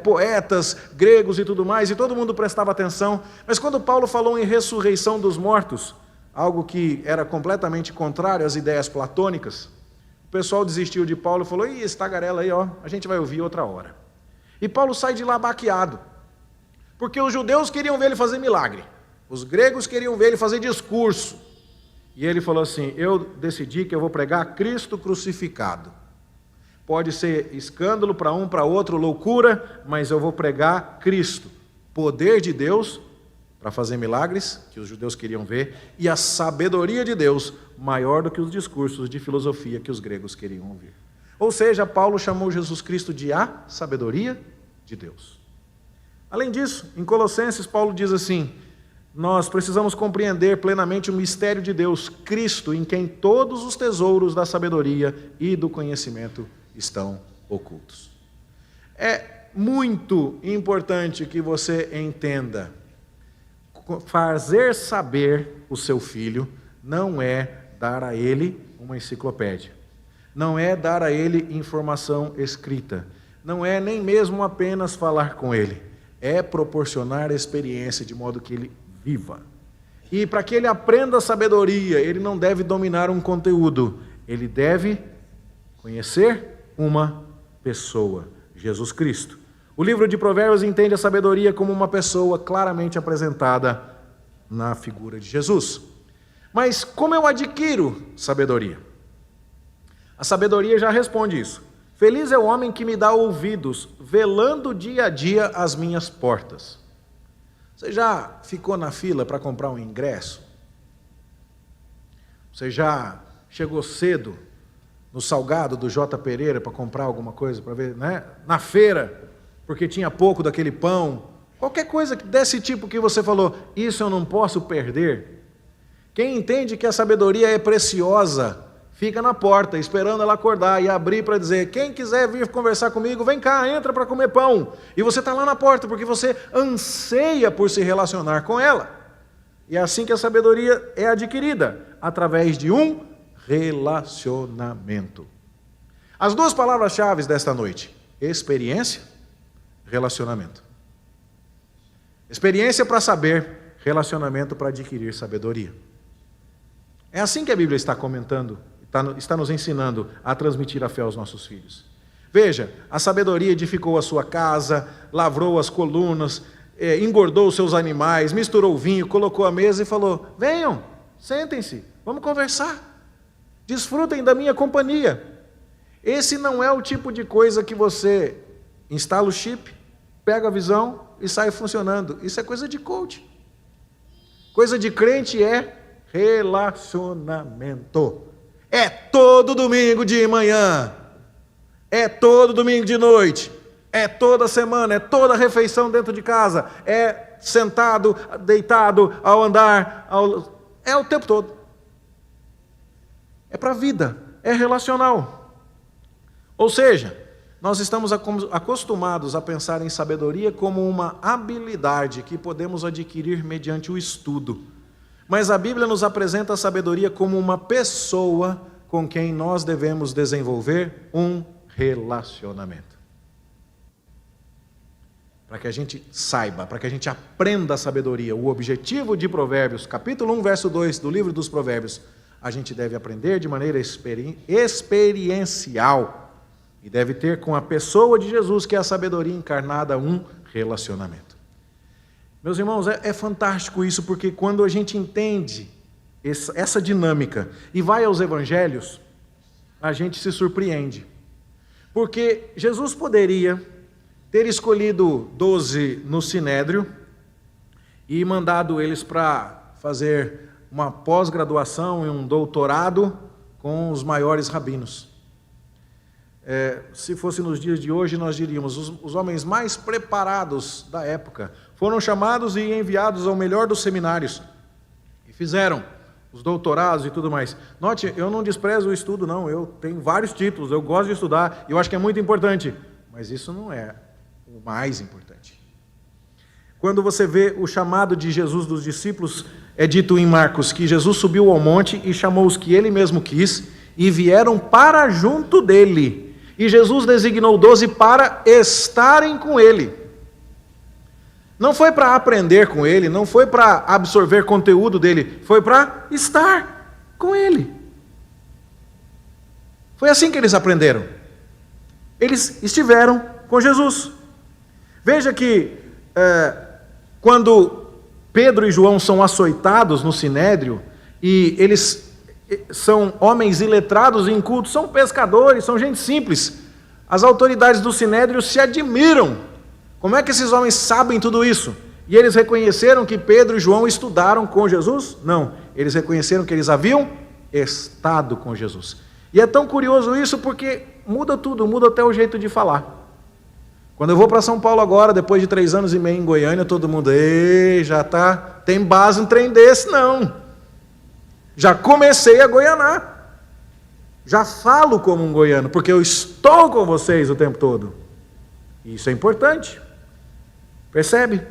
poetas gregos e tudo mais, e todo mundo prestava atenção, mas quando Paulo falou em ressurreição dos mortos, algo que era completamente contrário às ideias platônicas, o pessoal desistiu de Paulo e falou, esse tagarela aí, ó, a gente vai ouvir outra hora. E Paulo sai de lá baqueado, porque os judeus queriam ver ele fazer milagre. Os gregos queriam ver ele fazer discurso. E ele falou assim, eu decidi que eu vou pregar Cristo crucificado. Pode ser escândalo para um, para outro, loucura, mas eu vou pregar Cristo, poder de Deus para fazer milagres, que os judeus queriam ver, e a sabedoria de Deus maior do que os discursos de filosofia que os gregos queriam ouvir. Ou seja, Paulo chamou Jesus Cristo de a sabedoria de Deus. Além disso, em Colossenses, Paulo diz assim: nós precisamos compreender plenamente o mistério de Deus, Cristo, em quem todos os tesouros da sabedoria e do conhecimento estão ocultos. É muito importante que você entenda: fazer saber o seu filho não é dar a ele uma enciclopédia, não é dar a ele informação escrita, não é nem mesmo apenas falar com ele, é proporcionar experiência de modo que ele viva. E para que ele aprenda a sabedoria, ele não deve dominar um conteúdo, ele deve conhecer uma pessoa, Jesus Cristo. O livro de Provérbios entende a sabedoria como uma pessoa claramente apresentada na figura de Jesus. Mas como eu adquiro sabedoria? A sabedoria já responde isso. Feliz é o homem que me dá ouvidos, velando dia a dia as minhas portas. Você já ficou na fila para comprar um ingresso? Você já chegou cedo no Salgado do J. Pereira para comprar alguma coisa, para ver, né? Na feira, porque tinha pouco daquele pão? Qualquer coisa desse tipo que você falou, isso eu não posso perder. Quem entende que a sabedoria é preciosa, fica na porta, esperando ela acordar e abrir para dizer: quem quiser vir conversar comigo, vem cá, entra para comer pão. E você está lá na porta, porque você anseia por se relacionar com ela. E é assim que a sabedoria é adquirida, através de um relacionamento. As duas palavras-chave desta noite: experiência, relacionamento. Experiência para saber, relacionamento para adquirir sabedoria. É assim que a Bíblia está comentando, está nos ensinando a transmitir a fé aos nossos filhos. Veja, a sabedoria edificou a sua casa, lavrou as colunas, engordou os seus animais, misturou o vinho, colocou a mesa e falou: venham, sentem-se, vamos conversar, desfrutem da minha companhia. Esse não é o tipo de coisa que você instala o chip, pega a visão e sai funcionando. Isso é coisa de coach. Coisa de crente é relacionamento. É todo domingo de manhã, é todo domingo de noite, é toda semana, é toda refeição dentro de casa, é sentado, deitado, ao andar, é o tempo todo. É para a vida, é relacional. Ou seja, nós estamos acostumados a pensar em sabedoria como uma habilidade que podemos adquirir mediante o estudo. Mas a Bíblia nos apresenta a sabedoria como uma pessoa com quem nós devemos desenvolver um relacionamento. Para que a gente saiba, para que a gente aprenda a sabedoria, o objetivo de Provérbios, capítulo 1, verso 2 do livro dos Provérbios, a gente deve aprender de maneira experiencial e deve ter com a pessoa de Jesus, que é a sabedoria encarnada, um relacionamento. Meus irmãos, é fantástico isso, porque quando a gente entende essa dinâmica e vai aos evangelhos, a gente se surpreende. Porque Jesus poderia ter escolhido 12 no Sinédrio e mandado eles para fazer uma pós-graduação e um doutorado com os maiores rabinos. Se fosse nos dias de hoje, nós diríamos, os homens mais preparados da época foram chamados e enviados ao melhor dos seminários e fizeram os doutorados e tudo mais. Note, eu não desprezo o estudo, não, eu tenho vários títulos, eu gosto de estudar, eu acho que é muito importante, mas isso não é o mais importante. Quando você vê o chamado de Jesus dos discípulos, é dito em Marcos que Jesus subiu ao monte e chamou os que ele mesmo quis e vieram para junto dele. E Jesus designou 12 para estarem com ele. Não foi para aprender com ele, não foi para absorver conteúdo dele, foi para estar com ele. Foi assim que eles aprenderam. Eles estiveram com Jesus. Veja que quando Pedro e João são açoitados no Sinédrio, e eles são homens iletrados e incultos, são pescadores, são gente simples. As autoridades do Sinédrio se admiram. Como é que esses homens sabem tudo isso? E eles reconheceram que Pedro e João estudaram com Jesus? Não, eles reconheceram que eles haviam estado com Jesus. E é tão curioso isso porque muda tudo, muda até o jeito de falar. Quando eu vou para São Paulo agora, depois de 3 anos e meio em Goiânia, todo mundo, ei, já tá, tem base em trem desse, não. Já comecei a goianar. Já falo como um goiano, porque eu estou com vocês o tempo todo. Isso é importante. Percebe?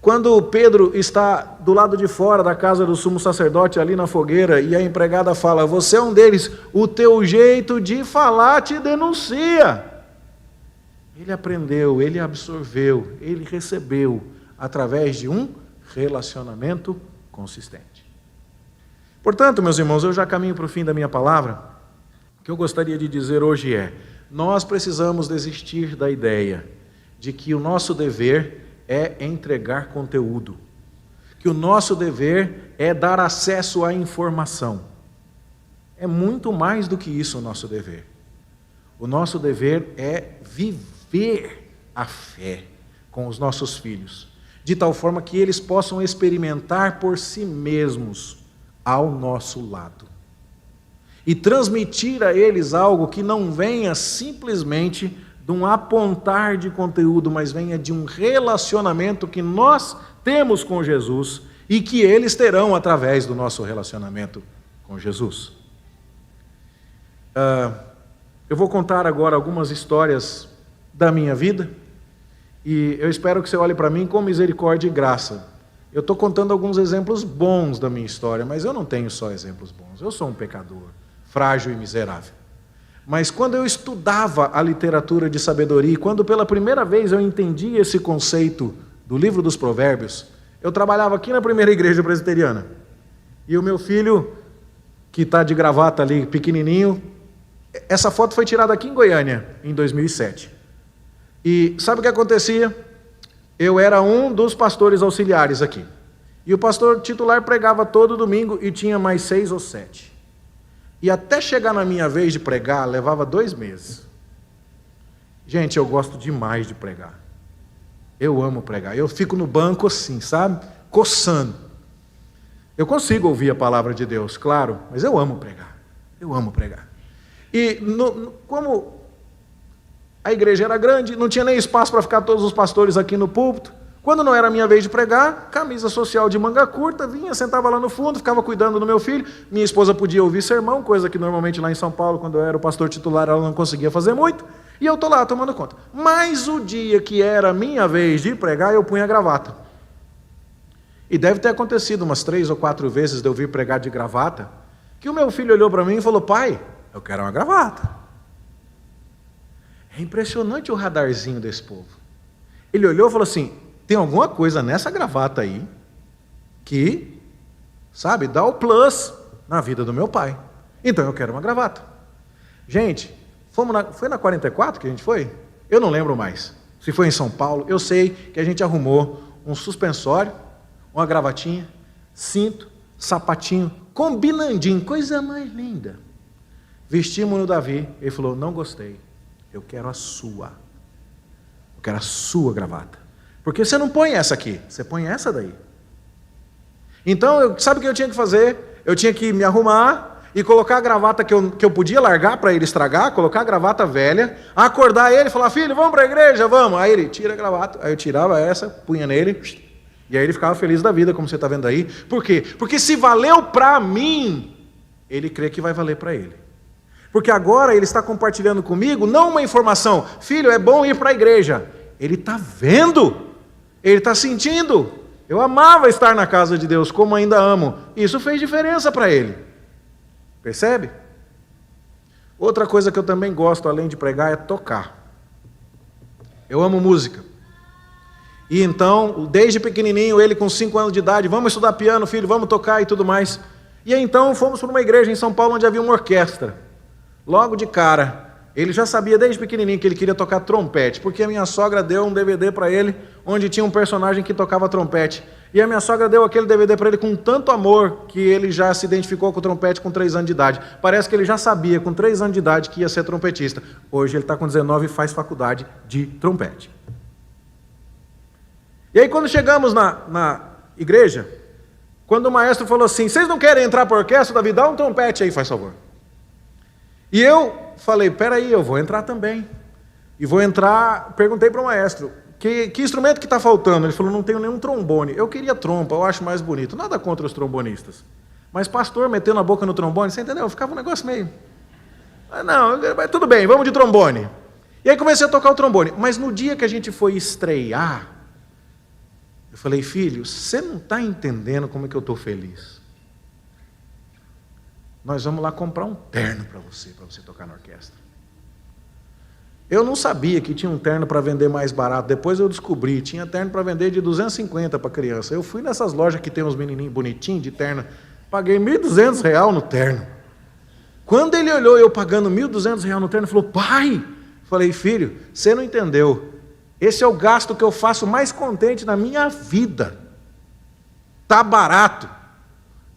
Quando Pedro está do lado de fora da casa do sumo sacerdote, ali na fogueira, e a empregada fala, você é um deles, o teu jeito de falar te denuncia. Ele aprendeu, ele absorveu, ele recebeu, através de um relacionamento consistente. Portanto, meus irmãos, eu já caminho para o fim da minha palavra. O que eu gostaria de dizer hoje é, nós precisamos desistir da ideia de que o nosso dever é entregar conteúdo, que o nosso dever é dar acesso à informação. É muito mais do que isso o nosso dever. O nosso dever é viver a fé com os nossos filhos, de tal forma que eles possam experimentar por si mesmos ao nosso lado. E transmitir a eles algo que não venha simplesmente de um apontar de conteúdo, mas venha de um relacionamento que nós temos com Jesus e que eles terão através do nosso relacionamento com Jesus. Eu vou contar agora algumas histórias da minha vida e eu espero que você olhe para mim com misericórdia e graça. Eu estou contando alguns exemplos bons da minha história, mas eu não tenho só exemplos bons. Eu sou um pecador, frágil e miserável. Mas quando eu estudava a literatura de sabedoria, e quando pela primeira vez eu entendi esse conceito do livro dos Provérbios, eu trabalhava aqui na primeira igreja presbiteriana. E o meu filho, que está de gravata ali, pequenininho, essa foto foi tirada aqui em Goiânia, em 2007. E sabe o que acontecia? Eu era um dos pastores auxiliares aqui. E o pastor titular pregava todo domingo e tinha mais 6 ou 7. E até chegar na minha vez de pregar, levava 2 meses. Gente, eu gosto demais de pregar. Eu amo pregar. Eu fico no banco assim, sabe? Coçando. Eu consigo ouvir a palavra de Deus, claro, mas eu amo pregar. Eu amo pregar. E como a igreja era grande, não tinha nem espaço para ficar todos os pastores aqui no púlpito. Quando não era a minha vez de pregar, camisa social de manga curta, vinha, sentava lá no fundo, ficava cuidando do meu filho. Minha esposa podia ouvir sermão, coisa que normalmente lá em São Paulo, quando eu era o pastor titular, ela não conseguia fazer muito. E eu estou lá tomando conta. Mas o dia que era a minha vez de pregar, eu punha a gravata. E deve ter acontecido umas 3 ou 4 vezes de eu vir pregar de gravata, que o meu filho olhou para mim e falou, pai, eu quero uma gravata. É impressionante o radarzinho desse povo. Ele olhou e falou assim, tem alguma coisa nessa gravata aí que, sabe, dá o plus na vida do meu pai. Então eu quero uma gravata. Gente, foi na 44 que a gente foi? Eu não lembro mais. Se foi em São Paulo, eu sei que a gente arrumou um suspensório, uma gravatinha, cinto, sapatinho, combinandinho, coisa mais linda. Vestimos no Davi, ele falou, não gostei, eu quero a sua. Eu quero a sua gravata. Porque você não põe essa aqui, você põe essa daí. Então, sabe o que eu tinha que fazer? Eu tinha que me arrumar e colocar a gravata que eu podia largar para ele estragar, colocar a gravata velha, acordar ele e falar, filho, vamos para a igreja, vamos. Aí ele tira a gravata, aí eu tirava essa, punha nele, e aí ele ficava feliz da vida, como você está vendo aí. Por quê? Porque se valeu para mim, ele crê que vai valer para ele. Porque agora ele está compartilhando comigo, não uma informação, filho, é bom ir para a igreja. Ele está vendo. Ele está sentindo, eu amava estar na casa de Deus, como ainda amo. Isso fez diferença para ele. Percebe? Outra coisa que eu também gosto, além de pregar, é tocar. Eu amo música. E então, desde pequenininho, ele com 5 anos de idade, vamos estudar piano, filho, vamos tocar e tudo mais. E aí, então fomos para uma igreja em São Paulo, onde havia uma orquestra. Logo de cara, ele já sabia desde pequenininho que ele queria tocar trompete, porque a minha sogra deu um DVD para ele, onde tinha um personagem que tocava trompete. E a minha sogra deu aquele DVD para ele com tanto amor, que ele já se identificou com o trompete com 3 anos de idade. Parece que ele já sabia, com 3 anos de idade, que ia ser trompetista. Hoje ele está com 19 e faz faculdade de trompete. E E aí quando chegamos na igreja, quando o maestro falou assim, vocês não querem entrar para a orquestra, Davi, dá um trompete aí, faz favor. E eu falei, peraí, eu vou entrar também. E vou entrar, perguntei para o maestro, que instrumento que está faltando? Ele falou, não tenho nenhum trombone. Eu queria trompa, eu acho mais bonito. Nada contra os trombonistas. Mas pastor metendo a boca no trombone, você entendeu? Ficava um negócio meio... Não, tudo bem, vamos de trombone. E aí comecei a tocar o trombone. Mas no dia que a gente foi estrear, eu falei, filho, você não está entendendo como é que eu estou feliz. Nós vamos lá comprar um terno para você tocar na orquestra. Eu não sabia que tinha um terno para vender mais barato. Depois eu descobri, tinha terno para vender de 250 para criança. Eu fui nessas lojas que tem uns menininhos bonitinhos de terno, paguei R$1.200 no terno. Quando ele olhou eu pagando R$1.200 no terno, ele falou, pai, falei, filho, você não entendeu. Esse é o gasto que eu faço mais contente na minha vida. Tá barato.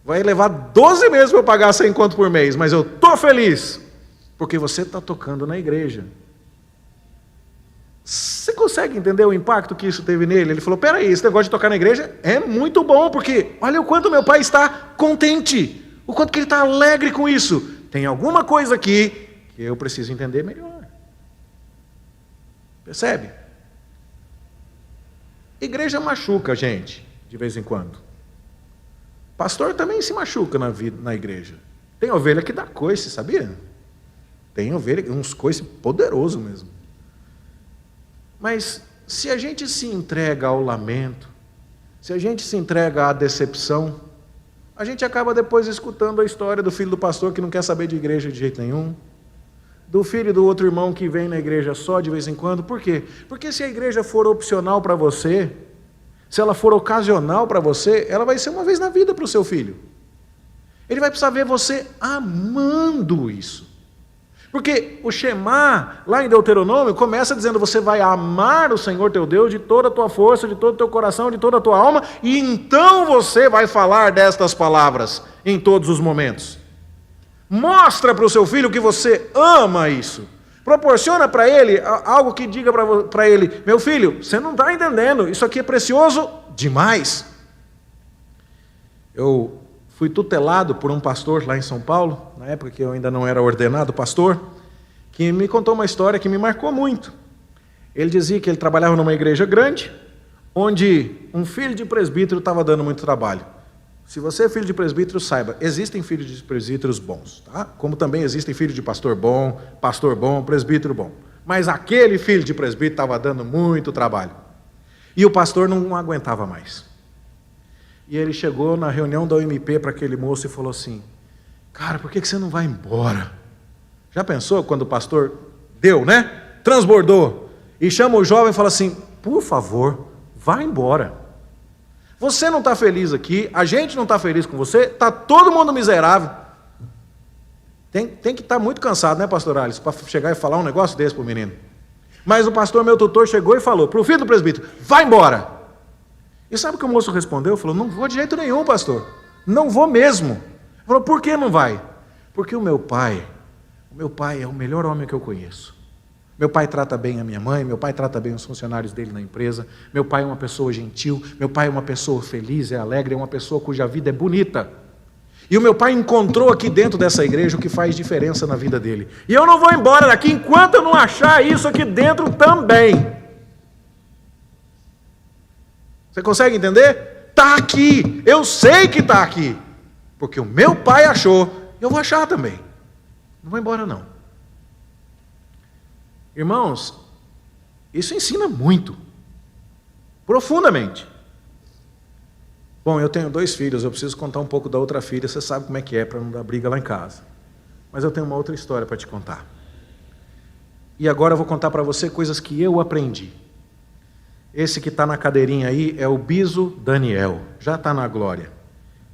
Vai levar 12 meses para eu pagar 100 conto por mês, mas eu tô feliz, porque você está tocando na igreja. Você consegue entender o impacto que isso teve nele? Ele falou, peraí, esse negócio de tocar na igreja é muito bom, porque olha o quanto meu pai está contente, o quanto que ele está alegre com isso. Tem alguma coisa aqui que eu preciso entender melhor. Percebe? Igreja machuca a gente, de vez em quando. Pastor também se machuca na igreja. Tem ovelha que dá coice, sabia? Tem ovelha, uns coice poderoso mesmo. Mas se a gente se entrega ao lamento, se a gente se entrega à decepção, a gente acaba depois escutando a história do filho do pastor que não quer saber de igreja de jeito nenhum, do filho do outro irmão que vem na igreja só de vez em quando. Por quê? Porque se a igreja for opcional para você, se ela for ocasional para você, ela vai ser uma vez na vida para o seu filho. Ele vai precisar ver você amando isso. Porque o Shema, lá em Deuteronômio, começa dizendo, você vai amar o Senhor teu Deus de toda a tua força, de todo o teu coração, de toda a tua alma, e então você vai falar destas palavras em todos os momentos. Mostra para o seu filho que você ama isso. Proporciona para ele algo que diga para ele, meu filho, você não está entendendo, isso aqui é precioso demais. Eu fui tutelado por um pastor lá em São Paulo, na época que eu ainda não era ordenado pastor, que me contou uma história que me marcou muito. Ele dizia que ele trabalhava numa igreja grande, onde um filho de presbítero estava dando muito trabalho. Se você é filho de presbítero, saiba, existem filhos de presbíteros bons, tá? Como também existem filhos de pastor bom, presbítero bom. Mas aquele filho de presbítero estava dando muito trabalho. E o pastor não aguentava mais. E ele chegou na reunião da UMP para aquele moço e falou assim, cara, por que você não vai embora? Já pensou quando o pastor deu, né? Transbordou. E chama o jovem e fala assim, por favor, vá embora. Você não está feliz aqui, a gente não está feliz com você, está todo mundo miserável. Tem que estar muito cansado, né, pastor Alice, para chegar e falar um negócio desse para o menino. Mas o pastor, meu tutor, chegou e falou para o filho do presbítero, vai embora. E sabe o que o moço respondeu? Falou, não vou de jeito nenhum, pastor. Não vou mesmo. Ele falou, por que não vai? Porque o meu pai é o melhor homem que eu conheço. Meu pai trata bem a minha mãe, meu pai trata bem os funcionários dele na empresa, meu pai é uma pessoa gentil, meu pai é uma pessoa feliz, é alegre, é uma pessoa cuja vida é bonita. E o meu pai encontrou aqui dentro dessa igreja o que faz diferença na vida dele. E eu não vou embora daqui enquanto eu não achar isso aqui dentro também. Você consegue entender? Está aqui, eu sei que está aqui, porque o meu pai achou, eu vou achar também. Não vou embora não. Irmãos, isso ensina muito, profundamente. Bom, eu tenho 2 filhos, eu preciso contar um pouco da outra filha, você sabe como é que é, para não dar briga lá em casa. Mas eu tenho uma outra história para te contar. E agora eu vou contar para você coisas que eu aprendi. Esse que está na cadeirinha aí é o Biso Daniel, já está na glória.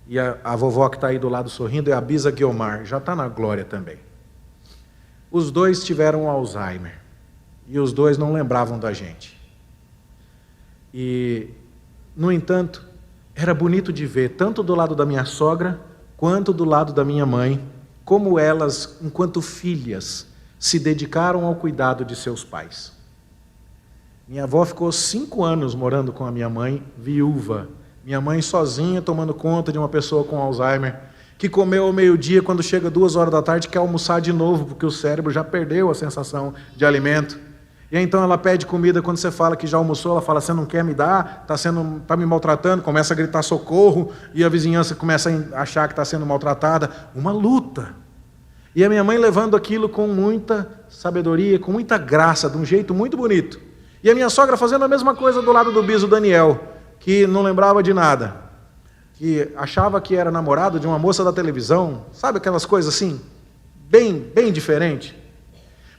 E a vovó que está aí do lado sorrindo é a Bisa Guiomar, já está na glória também. Os 2 tiveram Alzheimer. E os 2 não lembravam da gente. E, no entanto, era bonito de ver, tanto do lado da minha sogra, quanto do lado da minha mãe, como elas, enquanto filhas, se dedicaram ao cuidado de seus pais. Minha avó ficou 5 anos morando com a minha mãe, viúva. Minha mãe sozinha, tomando conta de uma pessoa com Alzheimer, que comeu ao meio-dia, quando chega 2 horas da tarde, quer almoçar de novo, porque o cérebro já perdeu a sensação de alimento. E então ela pede comida, quando você fala que já almoçou, ela fala, você não quer me dar, está me maltratando, começa a gritar socorro, e a vizinhança começa a achar que está sendo maltratada. Uma luta. E a minha mãe levando aquilo com muita sabedoria, com muita graça, de um jeito muito bonito. E a minha sogra fazendo a mesma coisa do lado do bispo Daniel, que não lembrava de nada, que achava que era namorado de uma moça da televisão, sabe aquelas coisas assim, bem diferente.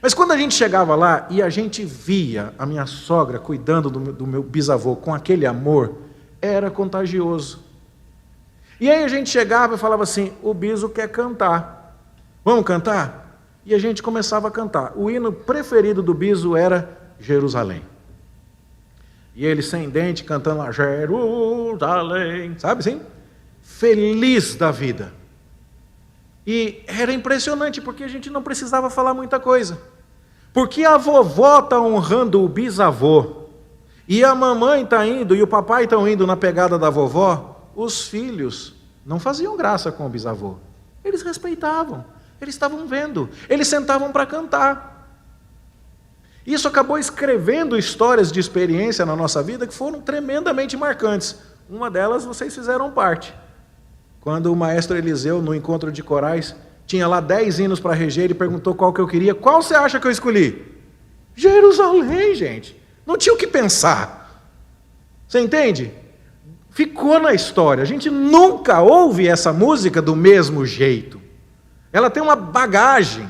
Mas quando a gente chegava lá e a gente via a minha sogra cuidando do meu bisavô com aquele amor, era contagioso. E aí a gente chegava e falava assim, o biso quer cantar, vamos cantar? E a gente começava a cantar. O hino preferido do biso era Jerusalém. E ele sem dente cantando lá, Jerusalém, sabe assim? Feliz da vida. E era impressionante, porque a gente não precisava falar muita coisa. Porque a vovó está honrando o bisavô, e a mamãe está indo, e o papai estão indo na pegada da vovó, os filhos não faziam graça com o bisavô. Eles respeitavam, eles estavam vendo, eles sentavam para cantar. Isso acabou escrevendo histórias de experiência na nossa vida que foram tremendamente marcantes. Uma delas vocês fizeram parte. Quando o maestro Eliseu, no encontro de corais, tinha lá 10 hinos para reger, ele perguntou qual que eu queria. Qual você acha que eu escolhi? Jerusalém, gente. Não tinha o que pensar. Você entende? Ficou na história. A gente nunca ouve essa música do mesmo jeito. Ela tem uma bagagem.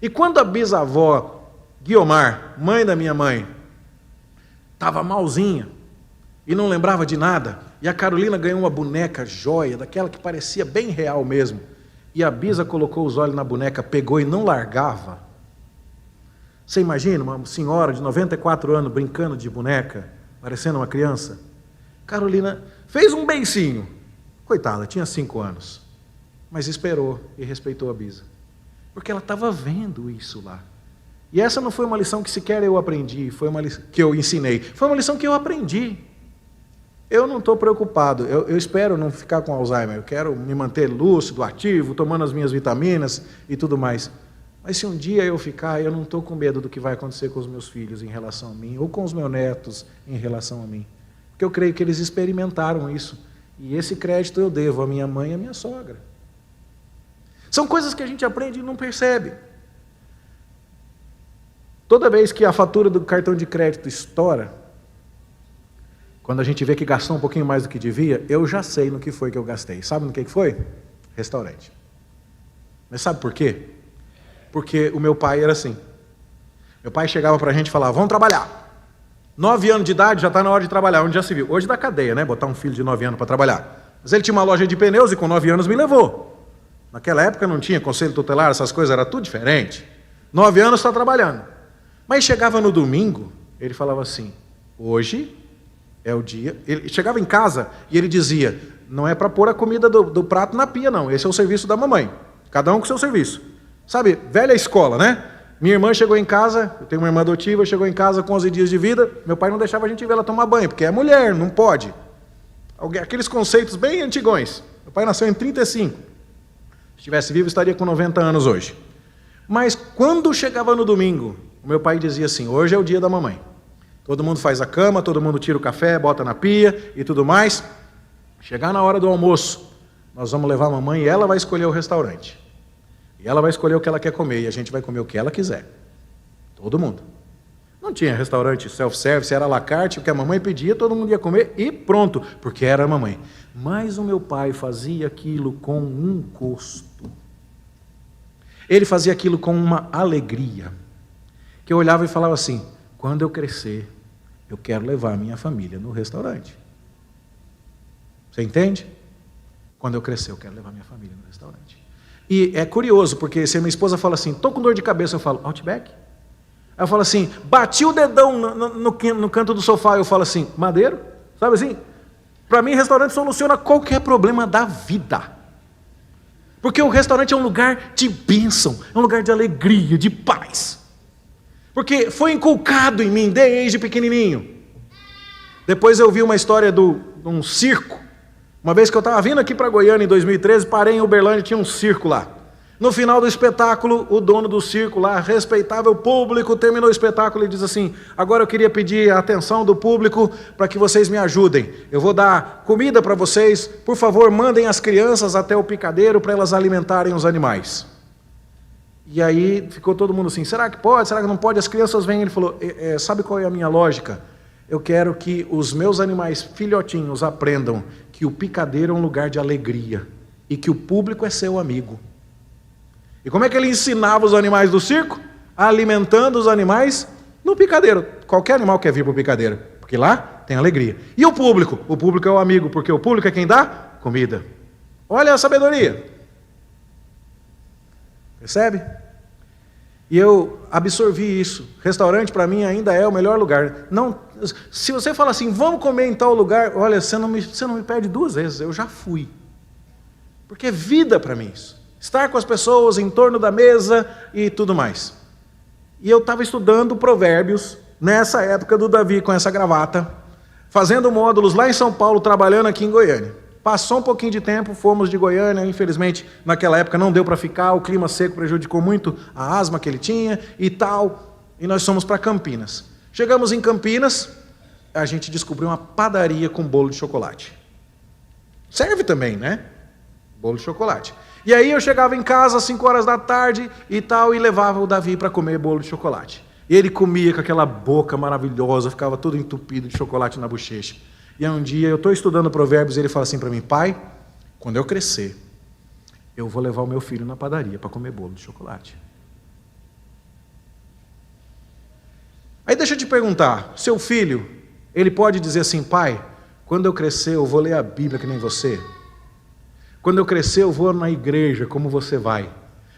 E quando a bisavó Guiomar, mãe da minha mãe, estava malzinha e não lembrava de nada, e a Carolina ganhou uma boneca joia, daquela que parecia bem real mesmo, e a bisa colocou os olhos na boneca, pegou e não largava. Você imagina uma senhora de 94 anos brincando de boneca, parecendo uma criança? Carolina fez um beicinho, coitada, tinha 5 anos, mas esperou e respeitou a bisa, porque ela estava vendo isso lá. E essa não foi uma lição que sequer eu aprendi, foi uma lição que eu ensinei, foi uma lição que eu aprendi. Eu não estou preocupado, eu espero não ficar com Alzheimer, eu quero me manter lúcido, ativo, tomando as minhas vitaminas e tudo mais. Mas se um dia eu ficar, eu não estou com medo do que vai acontecer com os meus filhos em relação a mim, ou com os meus netos em relação a mim. Porque eu creio que eles experimentaram isso, e esse crédito eu devo à minha mãe e à minha sogra. São coisas que a gente aprende e não percebe. Toda vez que a fatura do cartão de crédito estoura, quando a gente vê que gastou um pouquinho mais do que devia, eu já sei no que foi que eu gastei. Sabe no que foi? Restaurante. Mas sabe por quê? Porque o meu pai era assim. Meu pai chegava para a gente e falava, vamos trabalhar. 9 anos de idade, já está na hora de trabalhar, onde já se viu. Hoje dá cadeia, né? Botar um filho de 9 anos para trabalhar. Mas ele tinha uma loja de pneus e com 9 anos me levou. Naquela época não tinha conselho tutelar, essas coisas, era tudo diferente. 9 anos está trabalhando. Mas chegava no domingo, ele falava assim, hoje é o dia. Ele chegava em casa e ele dizia, não é para pôr a comida do prato na pia, não. Esse é o serviço da mamãe. Cada um com o seu serviço. Sabe, velha escola, né? Minha irmã chegou em casa, eu tenho uma irmã adotiva, chegou em casa com 11 dias de vida, meu pai não deixava a gente ver ela tomar banho, porque é mulher, não pode. Aqueles conceitos bem antigões. Meu pai nasceu em 35. Se estivesse vivo, estaria com 90 anos hoje. Mas quando chegava no domingo, o meu pai dizia assim, hoje é o dia da mamãe. Todo mundo faz a cama, todo mundo tira o café, bota na pia e tudo mais. Chegar na hora do almoço, nós vamos levar a mamãe e ela vai escolher o restaurante. E ela vai escolher o que ela quer comer e a gente vai comer o que ela quiser. Todo mundo. Não tinha restaurante self-service, era à la carte, o que a mamãe pedia, todo mundo ia comer e pronto, porque era a mamãe. Mas o meu pai fazia aquilo com um gosto. Ele fazia aquilo com uma alegria. Que eu olhava e falava assim, quando eu crescer, eu quero levar a minha família no restaurante. Você entende? Quando eu crescer, eu quero levar minha família no restaurante. E é curioso, porque se a minha esposa fala assim, estou com dor de cabeça, eu falo, Outback? Aí eu falo assim, bati o dedão no canto do sofá, eu falo assim, Madeiro? Sabe assim? Para mim, restaurante soluciona qualquer problema da vida. Porque o restaurante é um lugar de bênção, é um lugar de alegria, de paz. Porque foi inculcado em mim desde pequenininho. Depois eu vi uma história de um circo. Uma vez que eu estava vindo aqui para Goiânia em 2013, parei em Uberlândia e tinha um circo lá. No final do espetáculo, o dono do circo lá, respeitável público, terminou o espetáculo e diz assim: agora eu queria pedir a atenção do público para que vocês me ajudem. Eu vou dar comida para vocês, por favor, mandem as crianças até o picadeiro para elas alimentarem os animais. E aí ficou todo mundo assim: será que pode? Será que não pode? As crianças vêm. Ele falou: sabe qual é a minha lógica? Eu quero que os meus animais filhotinhos aprendam que o picadeiro é um lugar de alegria e que o público é seu amigo. E como é que ele ensinava os animais do circo? Alimentando os animais no picadeiro. Qualquer animal quer vir para o picadeiro, porque lá tem alegria. E o público? O público é o amigo, porque o público é quem dá comida. Olha a sabedoria. Percebe? E eu absorvi isso. Restaurante para mim ainda é o melhor lugar. Não, se você fala assim, vamos comer em tal lugar, olha, você não me pede 2 vezes, eu já fui. Porque é vida para mim isso. Estar com as pessoas em torno da mesa e tudo mais. E eu estava estudando Provérbios, nessa época do Davi com essa gravata, fazendo módulos lá em São Paulo, trabalhando aqui em Goiânia. Passou um pouquinho de tempo, fomos de Goiânia, infelizmente naquela época não deu para ficar, o clima seco prejudicou muito a asma que ele tinha e tal, e nós fomos para Campinas. Chegamos em Campinas, a gente descobriu uma padaria com bolo de chocolate. Serve também, né? Bolo de chocolate. E aí eu chegava em casa às 5 horas da tarde e tal, e levava o Davi para comer bolo de chocolate. E ele comia com aquela boca maravilhosa, ficava todo entupido de chocolate na bochecha. E aí um dia eu estou estudando Provérbios e ele fala assim para mim: pai, quando eu crescer, eu vou levar o meu filho na padaria para comer bolo de chocolate. Aí deixa eu te perguntar, seu filho, ele pode dizer assim: pai, quando eu crescer eu vou ler a Bíblia que nem você? Quando eu crescer eu vou na igreja como você vai?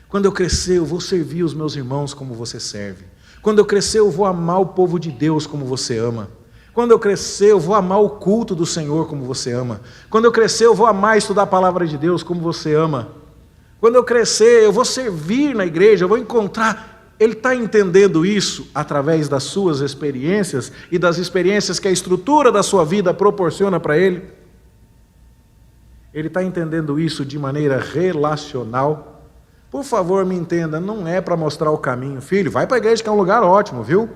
Quando eu crescer eu vou servir os meus irmãos como você serve? Quando eu crescer eu vou amar o povo de Deus como você ama? Quando eu crescer, eu vou amar o culto do Senhor como você ama. Quando eu crescer, eu vou amar estudar a palavra de Deus como você ama. Quando eu crescer, eu vou servir na igreja, eu vou encontrar. Ele está entendendo isso através das suas experiências e das experiências que a estrutura da sua vida proporciona para ele? Ele está entendendo isso de maneira relacional? Por favor, me entenda, não é para mostrar o caminho. Filho, vai para a igreja que é um lugar ótimo, viu?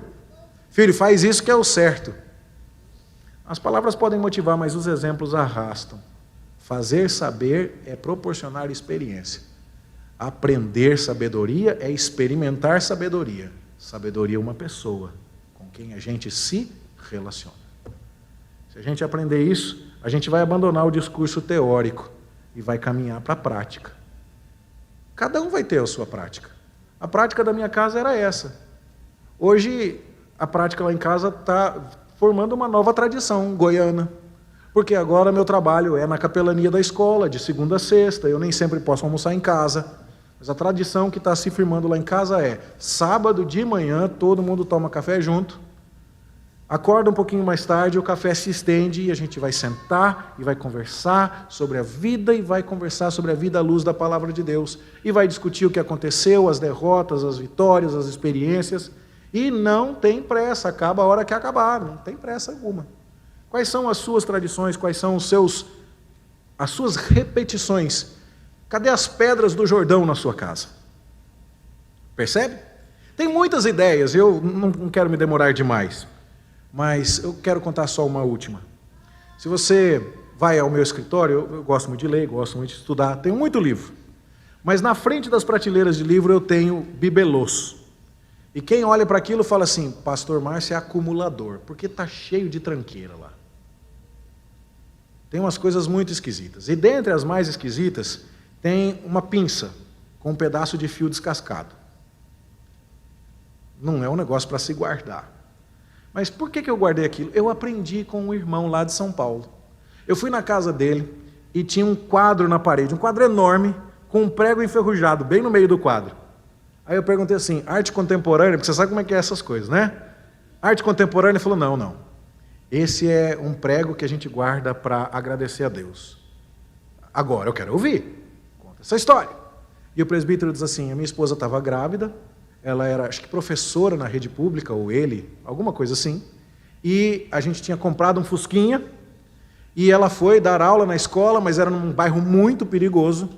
Filho, faz isso que é o certo. As palavras podem motivar, mas os exemplos arrastam. Fazer saber é proporcionar experiência. Aprender sabedoria é experimentar sabedoria. Sabedoria é uma pessoa com quem a gente se relaciona. Se a gente aprender isso, a gente vai abandonar o discurso teórico e vai caminhar para a prática. Cada um vai ter a sua prática. A prática da minha casa era essa. Hoje, a prática lá em casa está formando uma nova tradição goiana, porque agora meu trabalho é na capelania da escola, de segunda a sexta, eu nem sempre posso almoçar em casa, mas a tradição que está se firmando lá em casa é, sábado de manhã, todo mundo toma café junto, acorda um pouquinho mais tarde, o café se estende e a gente vai sentar e vai conversar sobre a vida e vai conversar sobre a vida à luz da palavra de Deus, e vai discutir o que aconteceu, as derrotas, as vitórias, as experiências. E não tem pressa, acaba a hora que acabar, não tem pressa alguma. Quais são as suas tradições, quais são as suas repetições? Cadê as pedras do Jordão na sua casa? Percebe? Tem muitas ideias, eu não quero me demorar demais, mas eu quero contar só uma última. Se você vai ao meu escritório, eu gosto muito de ler, gosto muito de estudar, tenho muito livro, mas na frente das prateleiras de livro eu tenho bibelôs. E quem olha para aquilo fala assim: pastor Márcio é acumulador, porque está cheio de tranqueira lá. Tem umas coisas muito esquisitas. E dentre as mais esquisitas, tem uma pinça com um pedaço de fio descascado. Não é um negócio para se guardar. Mas por que eu guardei aquilo? Eu aprendi com um irmão lá de São Paulo. Eu fui na casa dele e tinha um quadro na parede, um quadro enorme, com um prego enferrujado bem no meio do quadro. Aí eu perguntei assim: arte contemporânea, porque você sabe como é que é essas coisas, né? Arte contemporânea. Ele falou: não. Esse é um prego que a gente guarda para agradecer a Deus. Agora eu quero ouvir. Conta essa história. E o presbítero diz assim: a minha esposa estava grávida, ela era, acho que professora na rede pública, ou ele, alguma coisa assim, e a gente tinha comprado um Fusquinha, e ela foi dar aula na escola, mas era num bairro muito perigoso,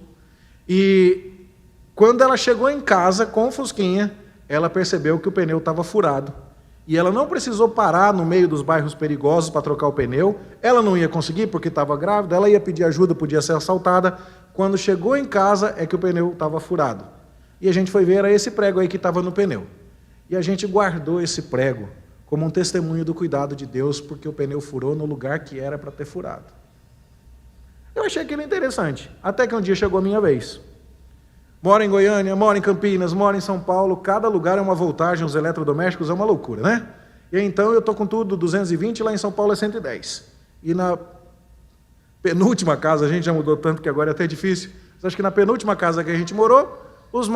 e quando ela chegou em casa com o Fusquinha, ela percebeu que o pneu estava furado. E ela não precisou parar no meio dos bairros perigosos para trocar o pneu. Ela não ia conseguir porque estava grávida, ela ia pedir ajuda, podia ser assaltada. Quando chegou em casa é que o pneu estava furado. E a gente foi ver, era esse prego aí que estava no pneu. E a gente guardou esse prego como um testemunho do cuidado de Deus, porque o pneu furou no lugar que era para ter furado. Eu achei aquilo interessante, até que um dia chegou a minha vez. Moro em Goiânia, moro em Campinas, moro em São Paulo, cada lugar é uma voltagem, os eletrodomésticos é uma loucura, né? E então eu estou com tudo 220, lá em São Paulo é 110. E na penúltima casa, a gente já mudou tanto que agora é até difícil, mas acho que na penúltima casa que a gente morou, os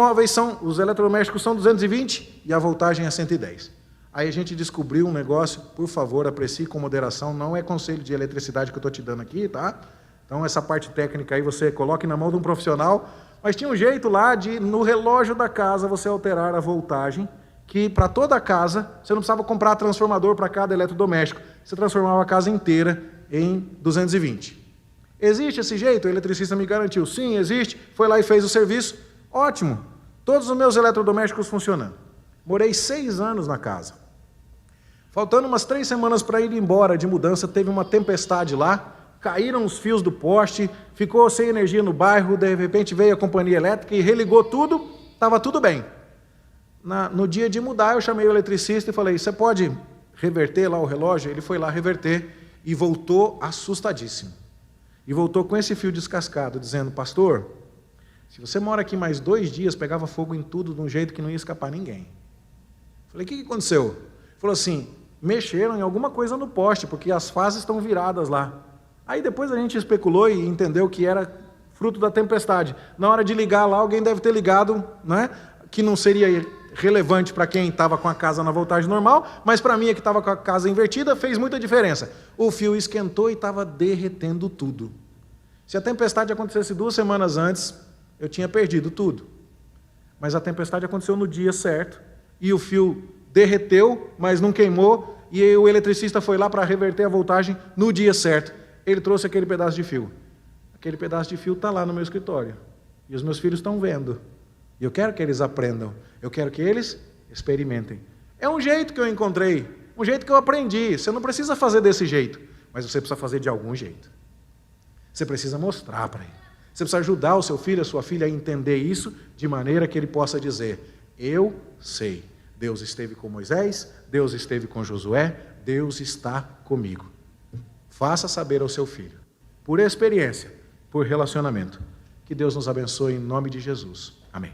eletrodomésticos são 220 e a voltagem é 110. Aí a gente descobriu um negócio, por favor, aprecie com moderação, não é conselho de eletricidade que eu estou te dando aqui, tá? Então essa parte técnica aí você coloque na mão de um profissional. Mas tinha um jeito lá de, no relógio da casa, você alterar a voltagem, que para toda a casa, você não precisava comprar transformador para cada eletrodoméstico, você transformava a casa inteira em 220. Existe esse jeito? O eletricista me garantiu. Sim, existe. Foi lá e fez o serviço. Ótimo. Todos os meus eletrodomésticos funcionando. Morei 6 anos na casa. Faltando umas 3 semanas para ir embora de mudança, teve uma tempestade lá, caíram os fios do poste, ficou sem energia no bairro, de repente veio a companhia elétrica e religou tudo, estava tudo bem. No dia de mudar, eu chamei o eletricista e falei, você pode reverter lá o relógio? Ele foi lá reverter e voltou assustadíssimo. E voltou com esse fio descascado, dizendo, pastor, se você mora aqui mais 2 dias, pegava fogo em tudo de um jeito que não ia escapar ninguém. Falei, o que aconteceu? Ele falou assim, mexeram em alguma coisa no poste, porque as fases estão viradas lá. Aí depois a gente especulou e entendeu que era fruto da tempestade. Na hora de ligar lá, alguém deve ter ligado, né, que não seria relevante para quem estava com a casa na voltagem normal, mas para mim, que estava com a casa invertida, fez muita diferença. O fio esquentou e estava derretendo tudo. Se a tempestade acontecesse 2 semanas antes, eu tinha perdido tudo. Mas a tempestade aconteceu no dia certo, e o fio derreteu, mas não queimou, e o eletricista foi lá para reverter a voltagem no dia certo. Ele trouxe aquele pedaço de fio. Aquele pedaço de fio está lá no meu escritório. E os meus filhos estão vendo. E eu quero que eles aprendam. Eu quero que eles experimentem. É um jeito que eu encontrei. Um jeito que eu aprendi. Você não precisa fazer desse jeito. Mas você precisa fazer de algum jeito. Você precisa mostrar para ele. Você precisa ajudar o seu filho, a sua filha a entender isso, de maneira que ele possa dizer, eu sei. Deus esteve com Moisés, Deus esteve com Josué, Deus está comigo. Faça saber ao seu filho, por experiência, por relacionamento. Que Deus nos abençoe em nome de Jesus. Amém.